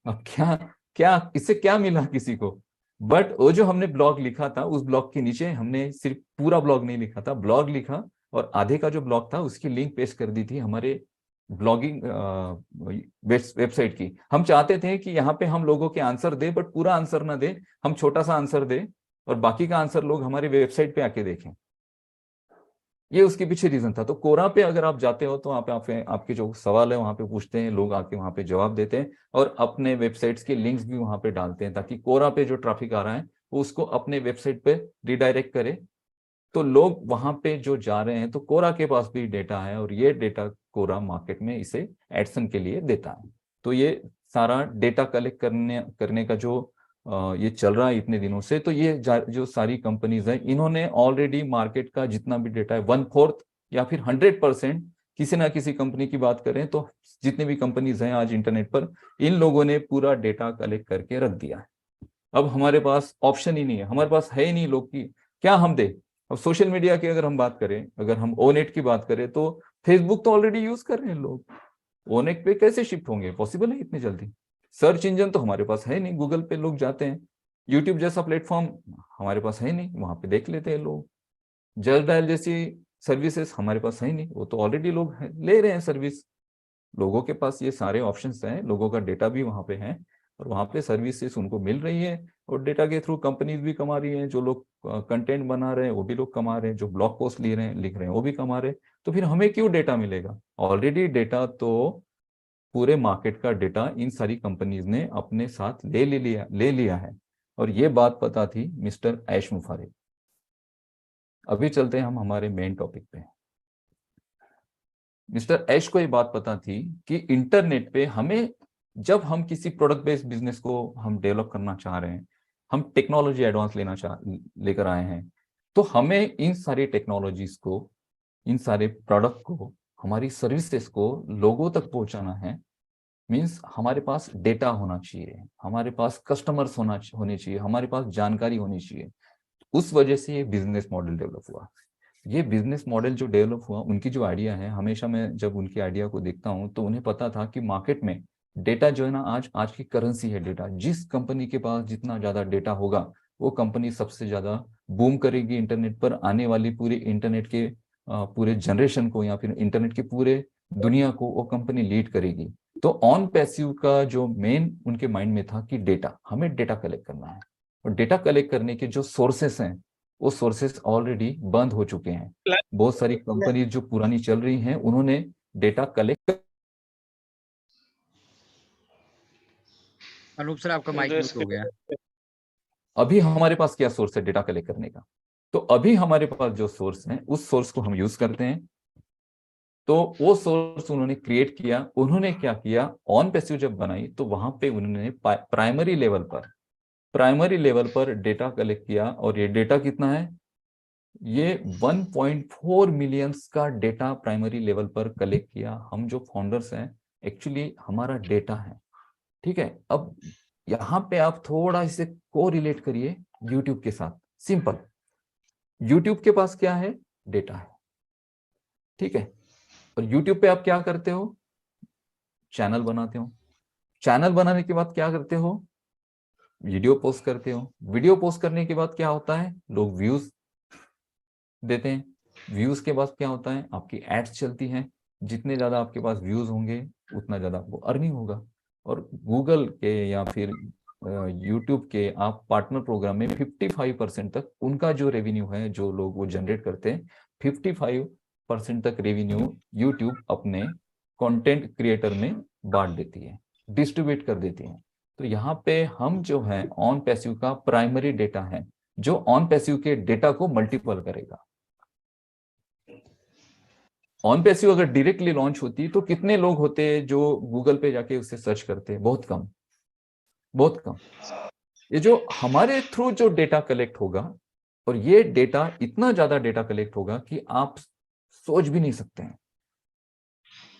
अब क्या क्या इससे क्या मिला किसी को? बट वो जो हमने ब्लॉग लिखा था, उस ब्लॉग के नीचे हमने सिर्फ पूरा ब्लॉग नहीं लिखा था, ब्लॉग लिखा और आधे का जो ब्लॉग था उसकी लिंक पेस्ट कर दी थी हमारे ब्लॉगिंग वेबसाइट की। हम चाहते थे कि यहाँ पे हम लोगों के आंसर दे, बट पूरा आंसर ना दे, हम छोटा सा आंसर दे और बाकी का आंसर लोग हमारी वेबसाइट पे आके देखें। ये उसके पीछे रीजन था। तो कोरा पे अगर आप जाते हो तो आपके जो सवाल है वहां पे पूछते हैं लोग, आके वहां पे जवाब देते हैं और अपने वेबसाइट्स के लिंक्स भी वहां पे डालते हैं, ताकि कोरा पे जो ट्रैफिक आ रहा है वो उसको अपने वेबसाइट पे रिडायरेक्ट करे। तो लोग वहां पे जो जा रहे हैं, तो कोरा के पास भी डेटा है और ये डेटा कोरा मार्केट में इसे एडसन के लिए देता है। तो ये सारा डेटा कलेक्ट करने का जो ये चल रहा है इतने दिनों से, तो ये जो सारी कंपनीज है, इन्होंने ऑलरेडी मार्केट का जितना भी डेटा है 1/4 या फिर 100%, किसी ना किसी कंपनी की बात करें तो जितने भी कंपनीज हैं आज इंटरनेट पर, इन लोगों ने पूरा डेटा कलेक्ट करके रख दिया है। अब हमारे पास ऑप्शन ही नहीं है, हमारे पास है ही नहीं लोग की क्या हम दे। अब सोशल मीडिया की अगर हम बात करें, अगर हम ओनेट की बात करें, तो फेसबुक तो ऑलरेडी यूज कर रहे हैं लोग, ओनेट पे कैसे शिफ्ट होंगे? पॉसिबल है इतनी जल्दी? सर्च इंजन तो हमारे पास है नहीं, गूगल पे लोग जाते हैं। यूट्यूब जैसा प्लेटफॉर्म हमारे पास है नहीं, वहां पे देख लेते हैं लोग। जस्ट डायल जैसी सर्विसेज हमारे पास है नहीं, वो तो ऑलरेडी लोग ले रहे हैं सर्विस। लोगों के पास ये सारे ऑप्शंस हैं, लोगों का डेटा भी वहां पे है, और वहां पे सर्विसेज उनको मिल रही है, और डेटा के थ्रू कंपनीज भी कमा रही हैं, जो लोग कंटेंट बना रहे हैं वो भी लोग कमा रहे हैं, जो ब्लॉग पोस्ट लिख रहे हैं वो भी कमा रहे हैं। तो फिर हमें क्यों डेटा मिलेगा? ऑलरेडी डेटा तो पूरे मार्केट का डेटा इन सारी कंपनीज ने अपने साथ ले लिया है, और ये बात पता थी मिस्टर ऐश मुफारिक। अभी चलते हैं हम हमारे मेन टॉपिक पे। मिस्टर ऐश को ये बात पता थी कि इंटरनेट पे हमें, जब हम किसी प्रोडक्ट बेस्ड बिजनेस को हम डेवलप करना चाह रहे हैं, हम टेक्नोलॉजी एडवांस लेकर आए हैं, तो हमें इन सारी टेक्नोलॉजीज को, इन सारे प्रोडक्ट को, हमारी सर्विसेज को लोगों तक पहुंचाना है। मीन्स हमारे पास डेटा होना चाहिए, हमारे पास कस्टमर्स होने चाहिए, हमारे पास जानकारी होनी चाहिए। उस वजह से ये बिजनेस मॉडल डेवलप हुआ। ये बिजनेस मॉडल जो डेवलप हुआ, उनकी जो आइडिया है, हमेशा मैं जब उनकी आइडिया को देखता हूँ तो उन्हें पता था कि मार्केट में डेटा जो है ना, आज की करेंसी है डेटा। जिस कंपनी के पास जितना ज्यादा डेटा होगा, वो कंपनी सबसे ज्यादा बूम करेगी इंटरनेट पर। आने वाली पूरी इंटरनेट के पूरे जनरेशन को, या फिर इंटरनेट के पूरे दुनिया को वो कंपनी लीड करेगी। तो ऑन पैसिव का जो मेन उनके माइंड में था कि डेटा, हमें डेटा कलेक्ट करना है, और डेटा कलेक्ट करने के जो सोर्सेस हैं, वो सोर्सेस ऑलरेडी बंद हो चुके हैं। बहुत सारी कंपनी जो पुरानी चल रही हैं, उन्होंने डेटा कलेक्ट।
अनूप सर आपका माइक म्यूट हो गया।
अभी हमारे पास क्या सोर्स है डेटा कलेक्ट करने का? तो अभी हमारे पास जो सोर्स है, उस सोर्स को हम यूज करते हैं। तो वो सोर्स उन्होंने क्रिएट किया। उन्होंने क्या किया, ऑन पैसिव जब बनाई तो वहां पे उन्होंने प्राइमरी लेवल पर डेटा कलेक्ट किया। और ये डेटा कितना है? ये 1.4 मिलियंस का डेटा प्राइमरी लेवल पर कलेक्ट किया। हम जो फाउंडर्स हैं, एक्चुअली हमारा डेटा है, ठीक है। अब यहाँ पे आप थोड़ा इसे को रिलेट करिए यूट्यूब के साथ। सिंपल, यूट्यूब के पास क्या है? डेटा है, ठीक है। और यूट्यूब पे आप क्या करते हो? चैनल बनाते हो। चैनल बनाने के बाद क्या करते हो? वीडियो पोस्ट करते हो। वीडियो पोस्ट करने के बाद क्या होता है? लोग व्यूज देते हैं। व्यूज के बाद क्या होता है? आपकी एड्स चलती हैं। जितने ज्यादा आपके पास व्यूज होंगे, उतना ज्यादा आपको अर्निंग होगा। और गूगल के या फिर यूट्यूब के आप पार्टनर प्रोग्राम में 55% तक उनका जो रेवेन्यू है, जो लोग वो जनरेट करते हैं, 55% तक रेवेन्यू यूट्यूब अपने कंटेंट क्रिएटर में बांट देती है, डिस्ट्रीब्यूट कर देती है। तो यहाँ पे हम जो है ऑन पैसिव का प्राइमरी डेटा है, जो ऑन पैसिव के डेटा को मल्टीपल करेगा। ऑन पैसिव अगर डायरेक्टली लॉन्च होती तो कितने लोग होते जो गूगल पे जाके उसे सर्च करते? बहुत कम, बहुत कम। ये जो हमारे थ्रू जो डेटा कलेक्ट होगा, और ये डेटा इतना ज्यादा डेटा कलेक्ट होगा कि आप सोच भी नहीं सकते हैं।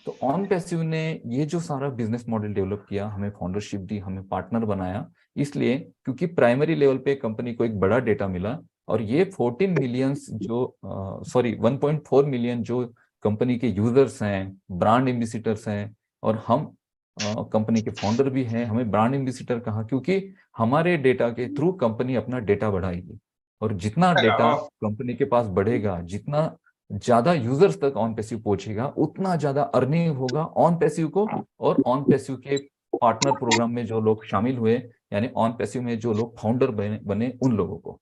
तो ऑन पैसिव ने ये जो सारा बिजनेस मॉडल डेवलप किया, हमें फाउंडरशिप दी, हमें पार्टनर बनाया, इसलिए क्योंकि प्राइमरी लेवल पे कंपनी को एक बड़ा डेटा मिला। और ये 14 मिलियंस जो 1.4 मिलियन जो कंपनी के यूजर्स हैं, ब्रांड एम्बेसडर्स हैं, और हम कंपनी के फाउंडर भी हैं। हमें ब्रांड एम्बेसडर कहा क्योंकि हमारे डेटा के थ्रू कंपनी अपना डेटा बढ़ाएगी, और जितना डेटा कंपनी के पास बढ़ेगा, जितना ज्यादा यूजर्स तक ऑन पैसिव पहुंचेगा, उतना ज्यादा अर्निंग होगा ऑन पैसिव को, और ऑन पैसिव के पार्टनर प्रोग्राम में जो लोग शामिल हुए, यानी ऑन पैसिव में जो लोग फाउंडर बने उन लोगों को।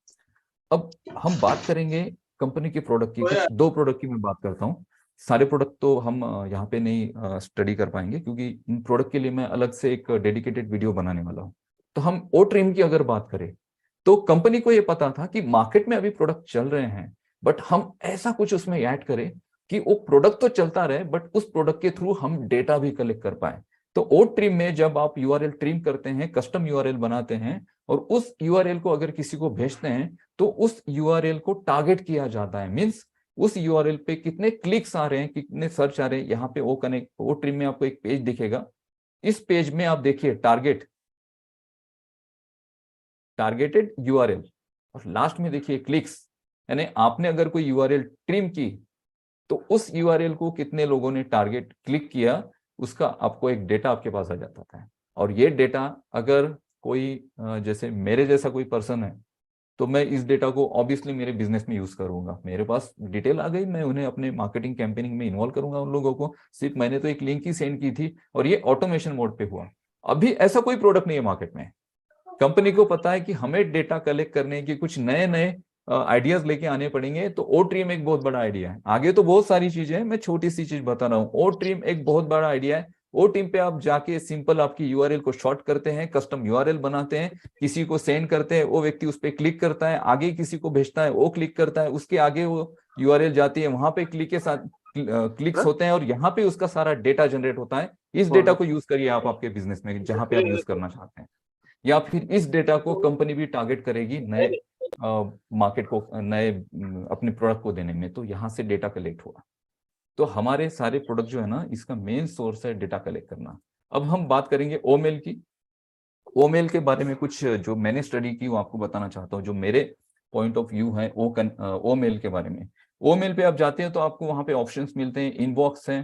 अब हम बात करेंगे कंपनी के प्रोडक्ट की। कुछ 2 प्रोडक्ट की मैं बात करता हूँ। सारे प्रोडक्ट तो हम यहाँ पे नहीं स्टडी कर पाएंगे, क्योंकि इन प्रोडक्ट के लिए मैं अलग से एक डेडिकेटेड वीडियो बनाने वाला हूँ। तो हम ओ ट्रिम की अगर बात करें, तो कंपनी को ये पता था कि मार्केट में अभी प्रोडक्ट चल रहे हैं, बट हम ऐसा कुछ उसमें ऐड करें कि वो प्रोडक्ट तो चलता रहे, बट उस प्रोडक्ट के थ्रू हम डेटा भी कलेक्ट कर पाए। तो ओ ट्रिम में जब आप यूआरएल ट्रिम करते हैं, कस्टम यूआरएल बनाते हैं, और उस यूआरएल को अगर किसी को भेजते हैं, तो उस यूआरएल को टारगेट किया जाता है। मींस उस यूआरएल पे कितने क्लिक्स आ रहे हैं, कितने सर्च आ रहे हैं। यहाँ पे ओ ट्रिम में आपको एक पेज दिखेगा। इस पेज में आप देखिए टारगेटेड यूआरएल, और लास्ट में देखिए क्लिक्स। यानी आपने अगर कोई यूआरएल ट्रिम की, तो उस यूआरएल को कितने लोगों ने टारगेट क्लिक किया, उसका आपको एक डेटा आपके पास आ जाता है। और ये डेटा अगर कोई जैसे मेरे जैसा कोई पर्सन है तो मैं इस डेटा को ऑब्वियसली मेरे बिजनेस में यूज करूंगा। मेरे पास डिटेल आ गई, मैं उन्हें अपने मार्केटिंग कैंपेनिंग में इन्वॉल्व करूंगा उन लोगों को। सिर्फ मैंने तो एक लिंक ही सेंड की थी और ये ऑटोमेशन मोड पे हुआ। अभी ऐसा कोई प्रोडक्ट नहीं है मार्केट में। कंपनी को पता है कि हमें डेटा कलेक्ट करने की कुछ नए नए आइडियाज लेके आने पड़ेंगे, तो ओ ट्रीम एक बहुत बड़ा आइडिया है। आगे तो बहुत सारी चीजें हैं, मैं छोटी सी चीज बता रहा हूँ। ओ ट्रीम एक बहुत बड़ा आइडिया है। ओ टीम पे आप जाके सिंपल आपकी यूआरएल को शॉर्ट करते हैं, कस्टम यूआरएल बनाते हैं, किसी को सेंड करते हैं, वो व्यक्ति उस पर क्लिक करता है, आगे किसी को भेजता है, वो क्लिक करता है, उसके आगे वो यूआरएल जाती है, वहां पे क्लिक के साथ क्लिक्स होते हैं और यहाँ पे उसका सारा डेटा जनरेट होता है। इस डेटा को यूज करिए आप आपके बिजनेस में जहां पे आप यूज करना चाहते हैं, या फिर इस डेटा को कंपनी भी टारगेट करेगी नए मार्केट को, नए अपने प्रोडक्ट को देने में। तो यहाँ से डेटा कलेक्ट हुआ। तो हमारे सारे प्रोडक्ट जो है ना, इसका मेन सोर्स है डेटा कलेक्ट करना। अब हम बात करेंगे ओमेल की। ओमेल के बारे में कुछ जो मैंने स्टडी की वो आपको बताना चाहता हूँ, जो मेरे पॉइंट ऑफ व्यू है ओमेल के बारे में। ओमेल पे आप जाते हैं तो आपको वहां पे ऑप्शंस मिलते हैं, इनबॉक्स है,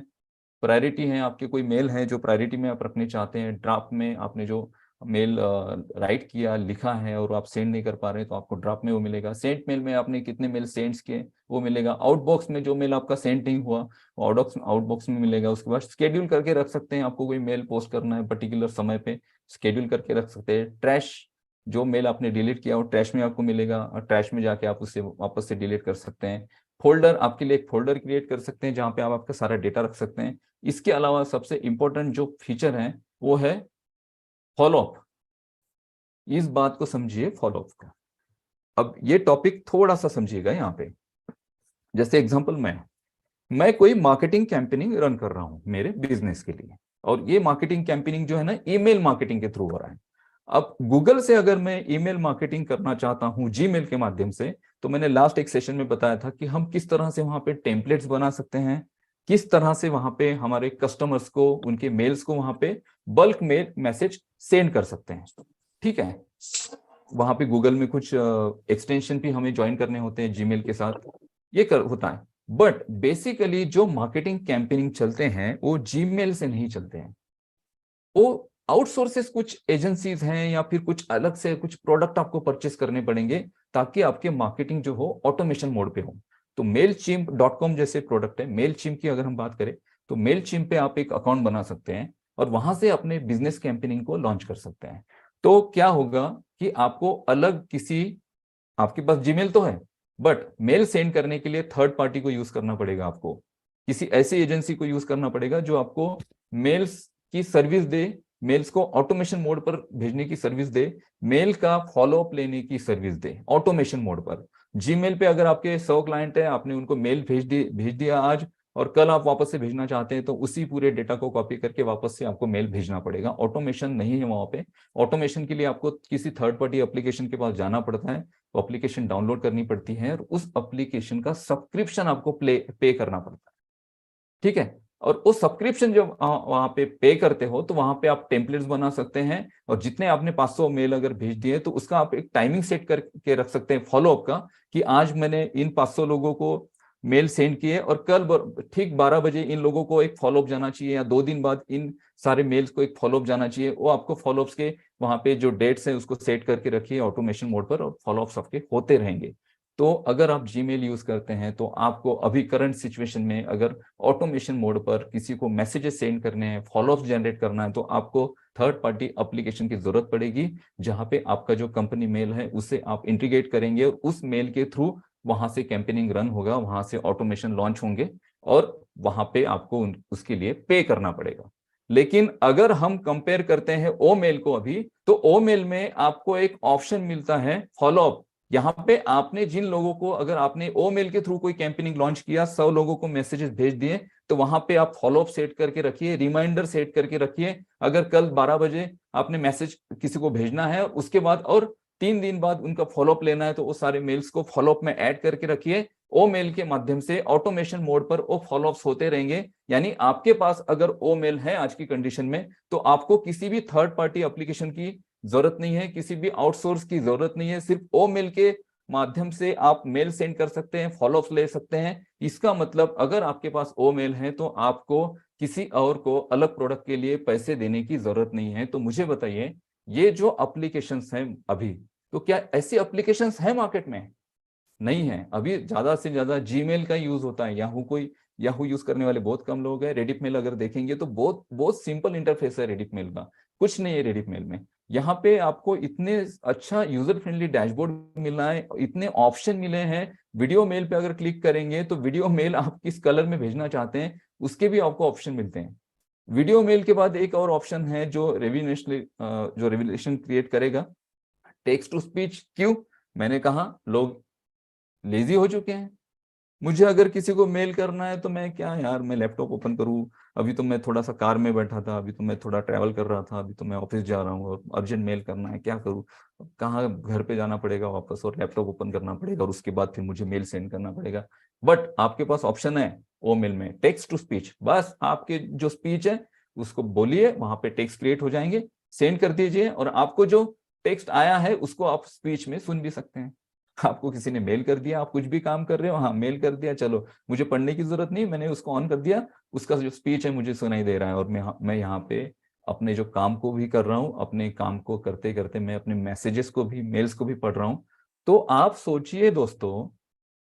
प्रायोरिटी है, आपके कोई मेल है जो प्रायोरिटी में आप रखने चाहते हैं, ड्राफ्ट में आपने जो मेल राइट किया, लिखा है और आप सेंड नहीं कर पा रहे तो आपको ड्राफ्ट में वो मिलेगा। सेंट मेल में आपने कितने मेल सेंड्स किए वो मिलेगा। आउटबॉक्स में जो मेल आपका सेंड नहीं हुआ आउटबॉक्स में मिलेगा। उसके बाद शेड्यूल करके रख सकते हैं, आपको कोई मेल पोस्ट करना है पर्टिकुलर समय पे, शेड्यूल करके रख सकते हैं। ट्रैश, जो मेल आपने डिलीट किया वो ट्रैश में आपको मिलेगा और ट्रैश में जाके आप उससे वापस से डिलीट कर सकते हैं। फोल्डर, आपके लिए एक फोल्डर क्रिएट कर सकते हैं जहां पे आप आपका सारा डेटा रख सकते हैं। इसके अलावा सबसे इंपॉर्टेंट जो फीचर है वो है फॉलोअप। इस बात को समझिए, फॉलोअप का। अब ये टॉपिक थोड़ा सा समझिएगा यहाँ पे। जैसे एग्जांपल मैं कोई मार्केटिंग कैंपेनिंग रन कर रहा हूं मेरे बिजनेस के लिए, और ये मार्केटिंग कैंपेनिंग जो है ना ईमेल मार्केटिंग के थ्रू हो रहा है। अब गूगल से अगर मैं ईमेल मार्केटिंग करना चाहता हूं जीमेल के माध्यम से, तो मैंने लास्ट एक सेशन में बताया था कि हम किस तरह से वहां पे टेम्पलेट्स बना सकते हैं, किस तरह से वहां पे हमारे कस्टमर्स को, उनके मेल्स को वहां पे बल्क मेल मैसेज सेंड कर सकते हैं। ठीक है, वहां पे गूगल में कुछ एक्सटेंशन भी हमें ज्वाइन करने होते हैं जीमेल के साथ, ये होता है। बट बेसिकली जो मार्केटिंग कैंपेनिंग चलते हैं वो जीमेल से नहीं चलते हैं, वो आउटसोर्सेस कुछ एजेंसीज हैं या फिर कुछ अलग से कुछ प्रोडक्ट आपको परचेस करने पड़ेंगे ताकि आपके मार्केटिंग जो हो ऑटोमेशन मोड पे हो। तो mailchimp.com जैसे प्रोडक्ट है। मेलचिम्प की अगर हम बात करें तो मेलचिम्प पे आप एक अकाउंट बना सकते हैं और वहां से अपने बिजनेस कैंपेनिंग को लॉन्च कर सकते हैं। तो क्या होगा कि आपको अलग किसी, आपके पास जीमेल तो है बट मेल सेंड करने के लिए थर्ड पार्टी को यूज करना पड़ेगा, आपको किसी ऐसी एजेंसी को यूज करना पड़ेगा जो आपको मेल्स की सर्विस दे, मेल्स को ऑटोमेशन मोड पर भेजने की सर्विस दे, मेल का फॉलोअप लेने की सर्विस दे ऑटोमेशन मोड पर। जीमेल पे अगर आपके 100 क्लाइंट है, आपने उनको मेल भेज दिया आज और कल आप वापस से भेजना चाहते हैं तो उसी पूरे डेटा को कॉपी करके वापस से आपको मेल भेजना पड़ेगा। ऑटोमेशन नहीं है वहां पे। ऑटोमेशन के लिए आपको किसी थर्ड पार्टी एप्लीकेशन के पास जाना पड़ता है, तो एप्लीकेशन डाउनलोड करनी पड़ती है और उस एप्लीकेशन का सब्सक्रिप्शन आपको पे करना पड़ता है। ठीक है, और वो सब्सक्रिप्शन जब वहां पे पे करते हो तो वहां पे आप टेम्पलेट्स बना सकते हैं और जितने आपने 500 मेल अगर भेज दिए तो उसका आप एक टाइमिंग सेट करके रख सकते हैं फॉलोअप का, कि आज मैंने इन 500 लोगों को मेल सेंड किए और कल ठीक 12 बजे इन लोगों को एक फॉलोअप जाना चाहिए या 2 दिन बाद इन सारे मेल्स को एक फॉलोअप जाना चाहिए। वो आपको फॉलोअप्स के वहां पे जो डेट्स हैं उसको सेट करके रखिए ऑटोमेशन मोड पर और फॉलोअप्स आपके होते रहेंगे। तो अगर आप जीमेल यूज करते हैं तो आपको अभी करंट सिचुएशन में अगर ऑटोमेशन मोड पर किसी को मैसेजेस सेंड करने हैं, फॉलोअप्स जनरेट करना है, तो आपको थर्ड पार्टी एप्लीकेशन की जरूरत पड़ेगी जहां पे आपका जो कंपनी मेल है उसे आप इंटीग्रेट करेंगे और उस मेल के थ्रू वहां से कैंपेनिंग रन होगा, वहां से ऑटोमेशन लॉन्च होंगे और वहां पे आपको उसके लिए पे करना पड़ेगा। लेकिन अगर हम कंपेयर करते हैं ओ मेल को अभी, तो ओ मेल में आपको एक ऑप्शन मिलता है फॉलोअप। यहाँ पे आपने जिन लोगों को, अगर आपने ओ मेल के थ्रू कोई कैंपेनिंग लॉन्च किया, 100 लोगों को मैसेजेस भेज दिए, तो वहां पे आप फॉलोअप सेट करके रखिए, रिमाइंडर सेट करके रखिए। अगर कल 12 बजे आपने मैसेज किसी को भेजना है और उसके बाद और 3 दिन बाद उनका फॉलोअप लेना है, तो वो सारे मेल्स को फॉलोअप में ऐड करके रखिए। ओ मेल के माध्यम से ऑटोमेशन मोड पर वो फॉलोअप्स होते रहेंगे। यानी आपके पास अगर ओ मेल है आज की कंडीशन में, तो आपको किसी भी थर्ड पार्टी एप्लीकेशन की जरूरत नहीं है, किसी भी आउटसोर्स की जरूरत नहीं है। सिर्फ ओ मेल के माध्यम से आप मेल सेंड कर सकते हैं, फॉलोअप्स ले सकते हैं। इसका मतलब अगर आपके पास ओ मेल है तो आपको किसी और को अलग प्रोडक्ट के लिए पैसे देने की जरूरत नहीं है। तो मुझे बताइए, ये जो एप्लीकेशंस हैं अभी, तो क्या ऐसी एप्लीकेशंस हैं मार्केट में? नहीं है। अभी ज्यादा से ज्यादा जीमेल का यूज होता है। याहू यूज करने वाले बहुत कम लोग हैं। रेडिट मेल अगर देखेंगे तो बहुत बहुत सिंपल इंटरफेस है रेडिट मेल का, कुछ नहीं है रेडिट मेल में। यहाँ पे आपको इतने अच्छा यूजर फ्रेंडली डैशबोर्ड मिला है, इतने ऑप्शन मिले हैं। वीडियो मेल पे अगर क्लिक करेंगे तो वीडियो मेल आप किस कलर में भेजना चाहते हैं उसके भी आपको ऑप्शन मिलते हैं। वीडियो मेल के बाद एक और ऑप्शन है जो रेवोल्यूशन क्रिएट करेगा, टेक्स्ट टू स्पीच। क्यों? मैंने कहा लोग लेजी हो चुके हैं। मुझे अगर किसी को मेल करना है तो मैं क्या यार, मैं लैपटॉप ओपन करूं? अभी तो मैं थोड़ा सा कार में बैठा था, अभी तो मैं थोड़ा ट्रैवल कर रहा था, अभी तो मैं ऑफिस जा रहा हूँ और अर्जेंट मेल करना है, क्या करूं? कहाँ घर पे जाना पड़ेगा वापस और लैपटॉप ओपन करना पड़ेगा और उसके बाद फिर मुझे मेल सेंड करना पड़ेगा। बट आपके पास ऑप्शन है ओ मेल में टेक्स्ट टू स्पीच। बस आपके जो स्पीच है उसको बोलिए, वहां पे टेक्स्ट क्रिएट हो जाएंगे, सेंड कर दीजिए और आपको जो टेक्स्ट आया है उसको आप स्पीच में सुन भी सकते हैं। आपको किसी ने मेल कर दिया, आप कुछ भी काम कर रहे हो, हाँ मेल कर दिया, चलो मुझे पढ़ने की जरूरत नहीं, मैंने उसको ऑन कर दिया, उसका जो स्पीच है मुझे सुनाई दे रहा है और मैं यहाँ पे अपने जो काम को भी कर रहा हूँ, अपने काम को करते करते मैं अपने मैसेजेस को भी, मेल्स को भी पढ़ रहा हूँ। तो आप सोचिए दोस्तों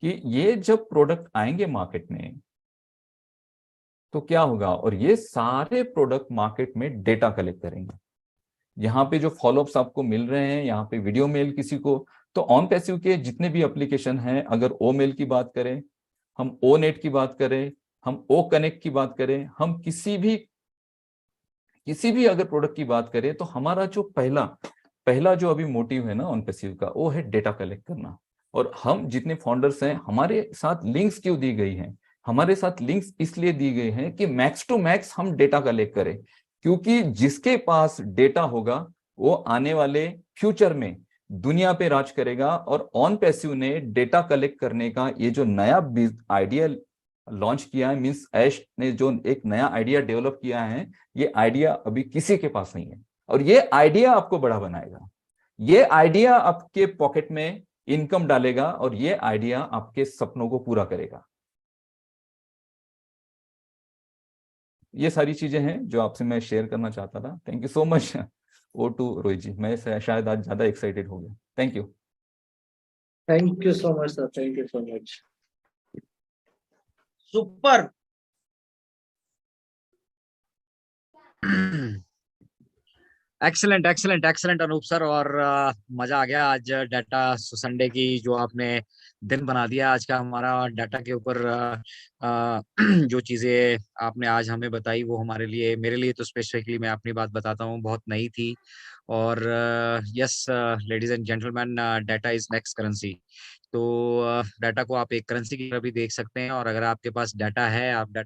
कि ये जब प्रोडक्ट आएंगे मार्केट में तो क्या होगा, और ये सारे प्रोडक्ट मार्केट में डेटा कलेक्ट करेंगे। यहाँ पे जो फॉलोअप्स आपको मिल रहे हैं, यहाँ पे वीडियो मेल किसी को, तो ऑन पैसिव के जितने भी एप्लीकेशन हैं, अगर ओ मेल की बात करें, हम ओ नेट की बात करें, हम ओ कनेक्ट की बात करें, हम किसी भी अगर प्रोडक्ट की बात करें, तो हमारा जो पहला जो अभी मोटिव है ना ऑन पैसिव का, वो है डेटा कलेक्ट करना। और हम जितने फाउंडर्स हैं, हमारे साथ लिंक्स क्यों दी गई हैं? हमारे साथ लिंक्स इसलिए दी गई हैं कि मैक्स टू मैक्स हम डेटा कलेक्ट करें, क्योंकि जिसके पास डेटा होगा वो आने वाले फ्यूचर में दुनिया पे राज करेगा। और ऑन पैसिव ने डेटा कलेक्ट करने का ये जो नया आइडिया लॉन्च किया है, मींस ऐश ने जो एक नया आइडिया डेवलप किया है, ये आइडिया अभी किसी के पास नहीं है। और ये आइडिया आपको बड़ा बनाएगा, ये आइडिया आपके पॉकेट में इनकम डालेगा और ये आइडिया आपके सपनों को पूरा करेगा। ये सारी चीजें हैं जो आपसे मैं शेयर करना चाहता था। थैंक यू सो मच ओ टू रोहित जी, मैं शायद आज ज्यादा एक्साइटेड हो गया। Thank you.
Thank you so much sir, thank you so much.
Super. Excellent excellent excellent Anoop sir. और मजा आ गया आज डाटा संडे की जो आपने दिन बना दिया आज का हमारा डाटा के ऊपर। जो चीजें आपने आज हमें बताई वो हमारे लिए, मेरे लिए तो स्पेसिफिकली मैं अपनी बात बताता हूँ, बहुत नई थी। और yes ladies and gentleman, data is next currency. तो डाटा को आप एक करेंसी की तरह भी देख सकते हैं, और अगर आपके पास डाटा है, आप डाटा